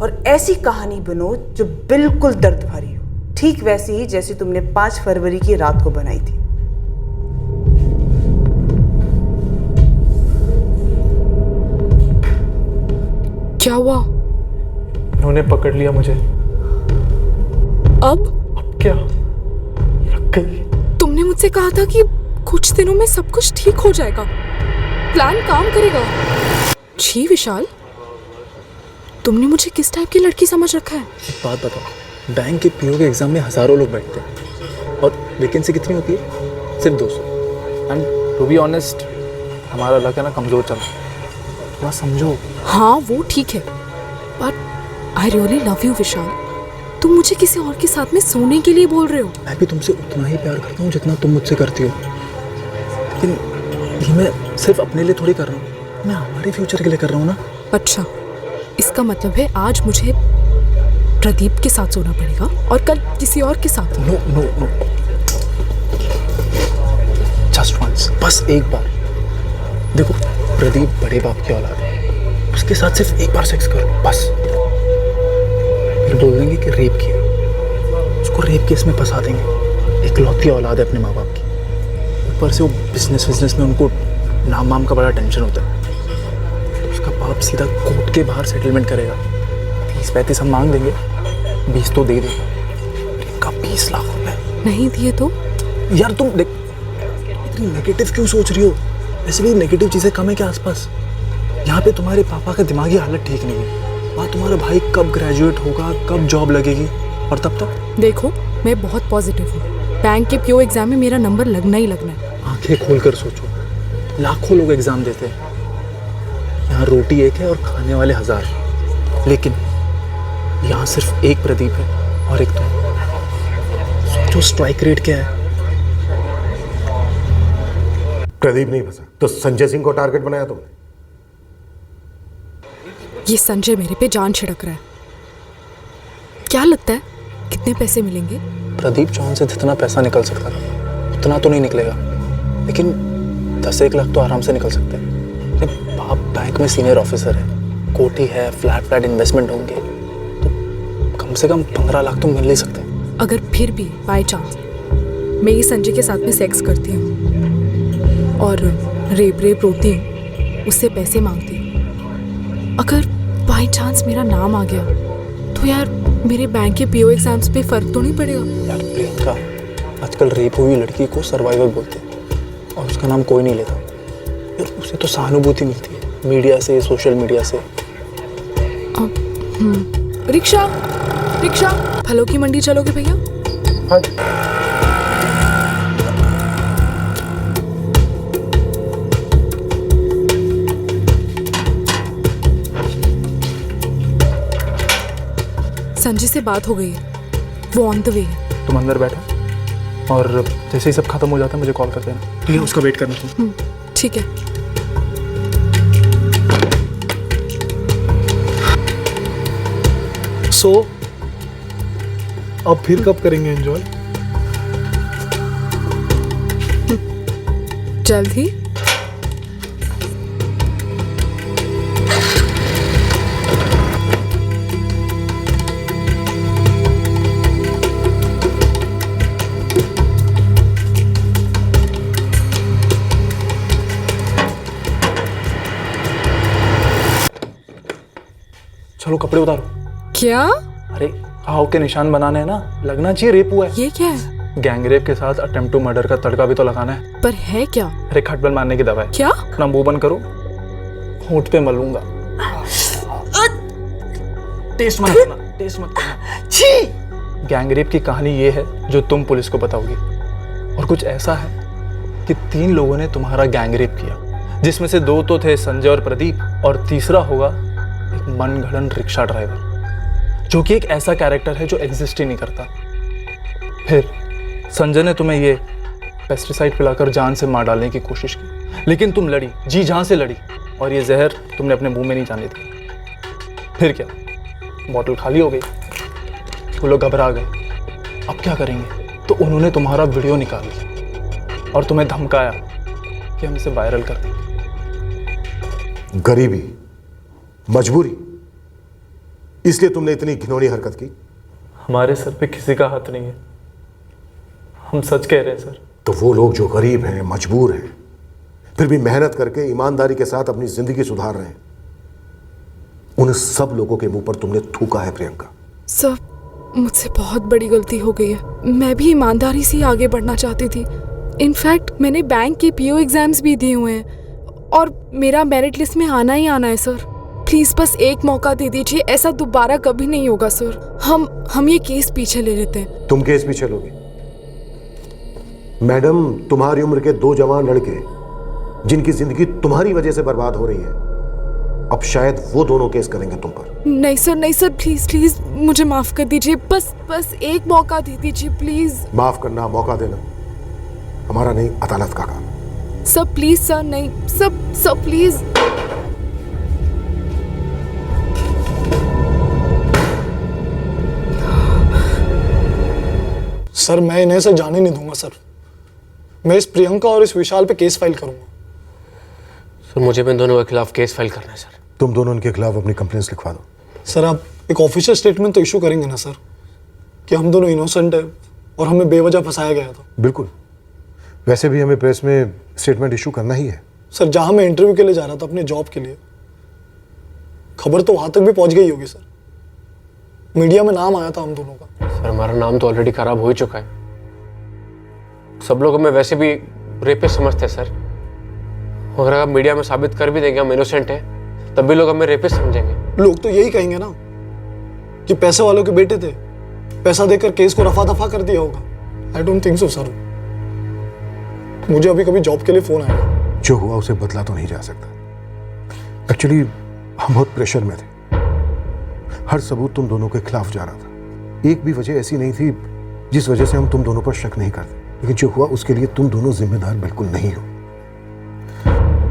Speaker 17: और ऐसी कहानी बनो जो बिल्कुल दर्द भरी हो, ठीक वैसी ही जैसी तुमने 5 फरवरी की रात को बनाई थी।
Speaker 3: क्या हुआ?
Speaker 19: उन्होंने पकड़ लिया मुझे।
Speaker 3: अब
Speaker 19: क्या? लग गई।
Speaker 3: तुमने मुझसे कहा था कि कुछ दिनों में सब कुछ ठीक हो जाएगा, प्लान काम करेगा। छी विशाल, तुमने मुझे किस टाइप की लड़की समझ रखा है?
Speaker 19: एक बात बताओ, बैंक के पीओ के एग्जाम में हजारों लोग बैठते हैं और वैकेंसी कितनी होती है? सिर्फ 200। एंड टू बी ऑनेस्ट हमारा लक है ना कमजोर चल रहा है, थोड़ा समझो।
Speaker 3: हाँ वो ठीक है, but I really love you Vishal. तुम मुझे किसी और के साथ में सोने के लिए बोल रहे हो?
Speaker 19: मैं भी तुमसे उतना ही प्यार करता हूँ जितना तुम मुझसे करती हो, लेकिन ये मैं सिर्फ अपने लिए थोड़ी कर रहा हूँ, मैं हमारे फ्यूचर के लिए कर रहा हूँ ना।
Speaker 3: अच्छा, इसका मतलब है आज मुझे प्रदीप के साथ सोना पड़ेगा और कल किसी और के साथ?
Speaker 19: No no no, just once, बस एक बार। देखो प्रदीप बड़े बाप की औलाद है, उसके साथ सिर्फ एक बार सेक्स करो बस, फिर बोल देंगे कि रेप किया, उसको रेप केस में फंसा देंगे, इकलौती औलाद है अपने माँ बाप की, ऊपर से वो बिजनेस में उनको नाम वाम का बड़ा टेंशन होता है। उसका बाप सीधा कोर्ट के बाहर सेटलमेंट करेगा, 30-35 हम मांग देंगे, 20 तो दे देगा। प्रियंका 20 लाख रुपए
Speaker 3: नहीं दिए तो?
Speaker 19: यार तुम देख, इतनी नेगेटिव क्यों सोच रही हो? ऐसे भी नेगेटिव चीजें कम है क्या आसपास? यहाँ पे तुम्हारे पापा का दिमागी हालत ठीक नहीं है, वहाँ तुम्हारा भाई कब ग्रेजुएट होगा, कब जॉब लगेगी, और तब तक
Speaker 3: देखो मैं बहुत पॉजिटिव हूँ, बैंक के पीओ एग्जाम में मेरा नंबर लगना ही लगना है।
Speaker 19: आंखें खोलकर सोचो, लाखों लोग एग्जाम देते हैं, यहाँ रोटी एक है और खाने वाले 1000, लेकिन यहाँ सिर्फ एक प्रदीप है और एक तुम। सोचो स्ट्राइक रेट क्या है।
Speaker 7: प्रदीप नहीं फंसा तो संजय सिंह को टारगेट बनाया तुमने?
Speaker 3: ये संजय मेरे पे जान छिड़क रहा है। क्या लगता है कितने पैसे मिलेंगे?
Speaker 19: प्रदीप चौहान से जितना पैसा निकल सकता था उतना तो नहीं निकलेगा, लेकिन 10-1 लाख तो आराम से निकल सकते हैं। बाप बैंक में सीनियर ऑफिसर है, कोठी है, फ्लैट इन्वेस्टमेंट होंगे, तो कम से कम 15 लाख तो मिल ही सकते हैं।
Speaker 3: अगर फिर भी बाय चांस मैं ये संजय के साथ में सेक्स करती हूँ और रेप रोती हूँ, उससे पैसे मांगती हूँ, अगर बाय चांस मेरा नाम आ गया तो यार मेरे बैंक के पीओ एग्जाम्स पे फर्क तो नहीं पड़ेगा?
Speaker 19: यार प्रियंका, आजकल रेप हुई लड़की को सर्वाइवर बोलते हैं और उसका नाम कोई नहीं लेता। यार उसे तो सहानुभूति मिलती है मीडिया से, सोशल मीडिया से।
Speaker 3: रिक्शा फलों की मंडी चलोगे भैया?
Speaker 19: हाँ।
Speaker 3: संजय से बात हो गई है, वो ऑन द वे है।
Speaker 19: तुम अंदर बैठो और जैसे ही सब खत्म हो जाता है मुझे कॉल कर देना, ठीक है? उसका वेट करना तुम।
Speaker 3: ठीक है।
Speaker 1: सो अब फिर कब करेंगे एंजॉय?
Speaker 3: जल्द ही।
Speaker 19: चलो कपड़े उतारो।
Speaker 3: क्या?
Speaker 19: अरे घाव के निशान बनाने हैं ना, लगना चाहिए रेप हुआ है।
Speaker 3: ये क्या है?
Speaker 19: गैंग रेप के साथ अटेम्प्ट टू मर्डर का तड़का भी तो लगाना है।
Speaker 3: पर है क्या?
Speaker 19: अरे खटबल मारने की दवा है।
Speaker 3: क्या?
Speaker 19: अपना मुंह बंद करो, होंठ पे मलूंगा। टेस्ट मत करना, टेस्ट मत करना। छी! गैंग रेप की कहानी ये है जो तुम पुलिस को बताओगी, और कुछ ऐसा है कि 3 लोगों ने तुम्हारा गैंग रेप किया, जिसमें से 2 तो थे संजय और प्रदीप, और तीसरा होगा एक मनगढ़ंत रिक्शा ड्राइवर, जो कि एक ऐसा कैरेक्टर है जो एग्जिस्ट ही नहीं करता। फिर संजय ने तुम्हें ये पेस्टिसाइड पिलाकर जान से मार डालने की कोशिश की, लेकिन तुम लड़ी, जी जान से लड़ी, और ये जहर तुमने अपने मुंह में नहीं जाने दी। फिर क्या, बॉटल खाली हो गई, वो लोग घबरा गए। अब क्या करेंगे? तो उन्होंने तुम्हारा वीडियो निकाल लिया और तुम्हें धमकाया कि हम इसे वायरल कर देंगे।
Speaker 7: गरीबी, मजबूरी, इसलिए तुमने इतनी घिनौनी हरकत की?
Speaker 19: हमारे सर पे किसी का हाथ नहीं है, हम सच कह रहे हैं सर।
Speaker 7: तो वो लोग जो गरीब हैं, मजबूर हैं, फिर भी मेहनत करके ईमानदारी के साथ अपनी जिंदगी सुधार रहे हैं, उन सब लोगों के मुंह पर तुमने थूका है प्रियंका।
Speaker 3: सर मुझसे बहुत बड़ी गलती हो गई है, मैं भी ईमानदारी से आगे बढ़ना चाहती थी। इनफैक्ट मैंने बैंक के पीओ एग्जाम्स भी दिए हुए हैं और मेरा मेरिट लिस्ट में आना ही आना है सर। प्लीज बस एक मौका दे दीजिए, ऐसा दोबारा कभी नहीं होगा सर। हम ये केस पीछे ले लेते हैं।
Speaker 7: तुम केस पीछे लोगे? मैडम, तुम्हारी उम्र के 2 जवान लड़के जिनकी जिंदगी तुम्हारी वजह से बर्बाद हो रही है, अब शायद वो दोनों केस करेंगे तुम पर।
Speaker 3: नहीं सर, प्लीज मुझे माफ कर दीजिए, बस एक मौका दे दीजिए प्लीज।
Speaker 7: माफ करना, मौका देना हमारा नहीं, अदालत का काम।
Speaker 3: सर प्लीज सर, नहीं सर प्लीज।
Speaker 1: सर मैं इन्हें से जाने नहीं दूंगा सर। मैं इस प्रियंका और इस विशाल पे केस फाइल करूंगा।
Speaker 20: सर मुझे इन दोनों के खिलाफ केस फाइल करना है सर।
Speaker 7: तुम दोनों इनके खिलाफ अपनी कंप्लेंट्स लिखवा दो।
Speaker 1: सर आप एक ऑफिशियल स्टेटमेंट तो इशू करेंगे ना सर, कि हम दोनों इनोसेंट है और हमें बेवजह फंसाया गया था।
Speaker 7: बिल्कुल, वैसे भी हमें प्रेस में स्टेटमेंट इशू करना ही है।
Speaker 1: सर, जहां मैं इंटरव्यू के लिए जा रहा था अपने जॉब के लिए, खबर तो वहां तक भी पहुंच गई होगी सर। मीडिया में नाम आया था हम दोनों का।
Speaker 20: सर हमारा नाम तो ऑलरेडी खराब हो ही चुका है। सब लोग हमें वैसे भी रेपिस्ट समझते हैं सर, और अगर मीडिया में साबित कर भी देंगे हम इनोसेंट हैं, तब भी लोग हमें रेपिस्ट समझेंगे।
Speaker 1: लोग तो यही कहेंगे ना कि पैसे वालों के बेटे थे, पैसा देकर केस को रफा दफा कर दिया होगा। I don't think so sir. मुझे अभी कभी जॉब के लिए फोन आया।
Speaker 7: जो हुआ उसे बदला तो नहीं जा सकता। एक्चुअली हम बहुत प्रेशर में थे, हर सबूत तुम दोनों के खिलाफ जा रहा था। एक भी वजह ऐसी नहीं थी जिस वजह से हम तुम दोनों पर शक नहीं करते, लेकिन जो हुआ उसके लिए तुम दोनों जिम्मेदार बिल्कुल नहीं हो।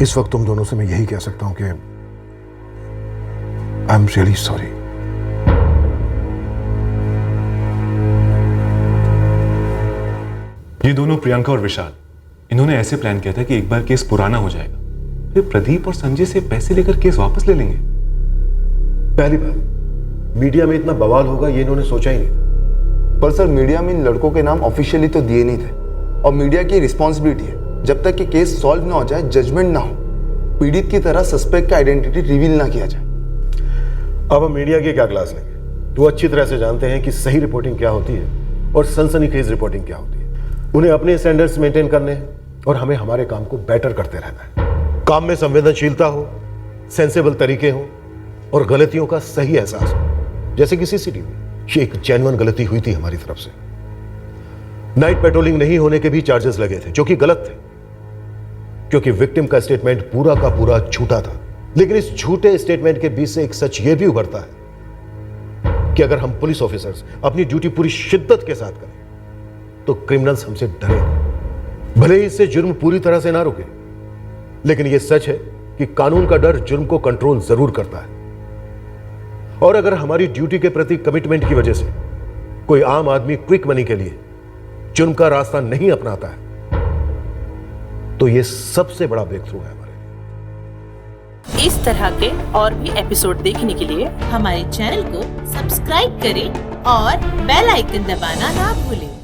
Speaker 7: इस वक्त तुम दोनों से मैं यही कह सकता हूं कि आई एम रियली सॉरी।
Speaker 8: ये दोनों प्रियंका और विशाल, इन्होंने ऐसे प्लान किया था कि एक बार केस पुराना हो जाएगा, फिर प्रदीप और संजय से पैसे लेकर केस वापस ले लेंगे।
Speaker 7: पहली बात, मीडिया में इतना बवाल होगा ये इन्होंने सोचा ही नहीं था।
Speaker 22: पर सर, मीडिया में इन लड़कों के नाम ऑफिशियली तो दिए नहीं थे, और मीडिया की रिस्पॉन्सिबिलिटी है जब तक कि केस सॉल्व ना हो जाए, जजमेंट ना हो, पीड़ित की तरह सस्पेक्ट का आइडेंटिटी रिवील ना किया जाए।
Speaker 7: अब हम मीडिया की क्या क्लास लेंगे? तो अच्छी तरह से जानते हैं कि सही रिपोर्टिंग क्या होती है और सनसनीखेज रिपोर्टिंग क्या होती है। उन्हें अपने स्टैंडर्ड्स मेंटेन करने हैं और हमें हमारे काम को बेटर करते रहना है। काम में संवेदनशीलता हो, सेंसेबल तरीके हो और गलतियों का सही एहसास हो। जैसे कि सीसीटीवी, ये एक जेन्युइन गलती हुई थी हमारी तरफ से। नाइट पेट्रोलिंग नहीं होने के भी चार्जेस लगे थे, जो कि गलत थे, क्योंकि विक्टिम का स्टेटमेंट पूरा का पूरा झूठा था। लेकिन इस झूठे स्टेटमेंट के बीच से एक सच यह भी उभरता है कि अगर हम पुलिस ऑफिसर्स अपनी ड्यूटी पूरी शिद्दत के साथ करें तो क्रिमिनल्स हमसे डरेंगे। भले ही इससे जुर्म पूरी तरह से ना रुके, लेकिन यह सच है कि कानून का डर जुर्म को कंट्रोल जरूर करता है। और अगर हमारी ड्यूटी के प्रति कमिटमेंट की वजह से कोई आम आदमी क्विक मनी के लिए जुर्म का रास्ता नहीं अपनाता है, तो यह सबसे बड़ा ब्रेक थ्रू है।
Speaker 16: इस तरह के और भी एपिसोड देखने के लिए हमारे चैनल को सब्सक्राइब करें और बेल आइकन दबाना ना भूलें।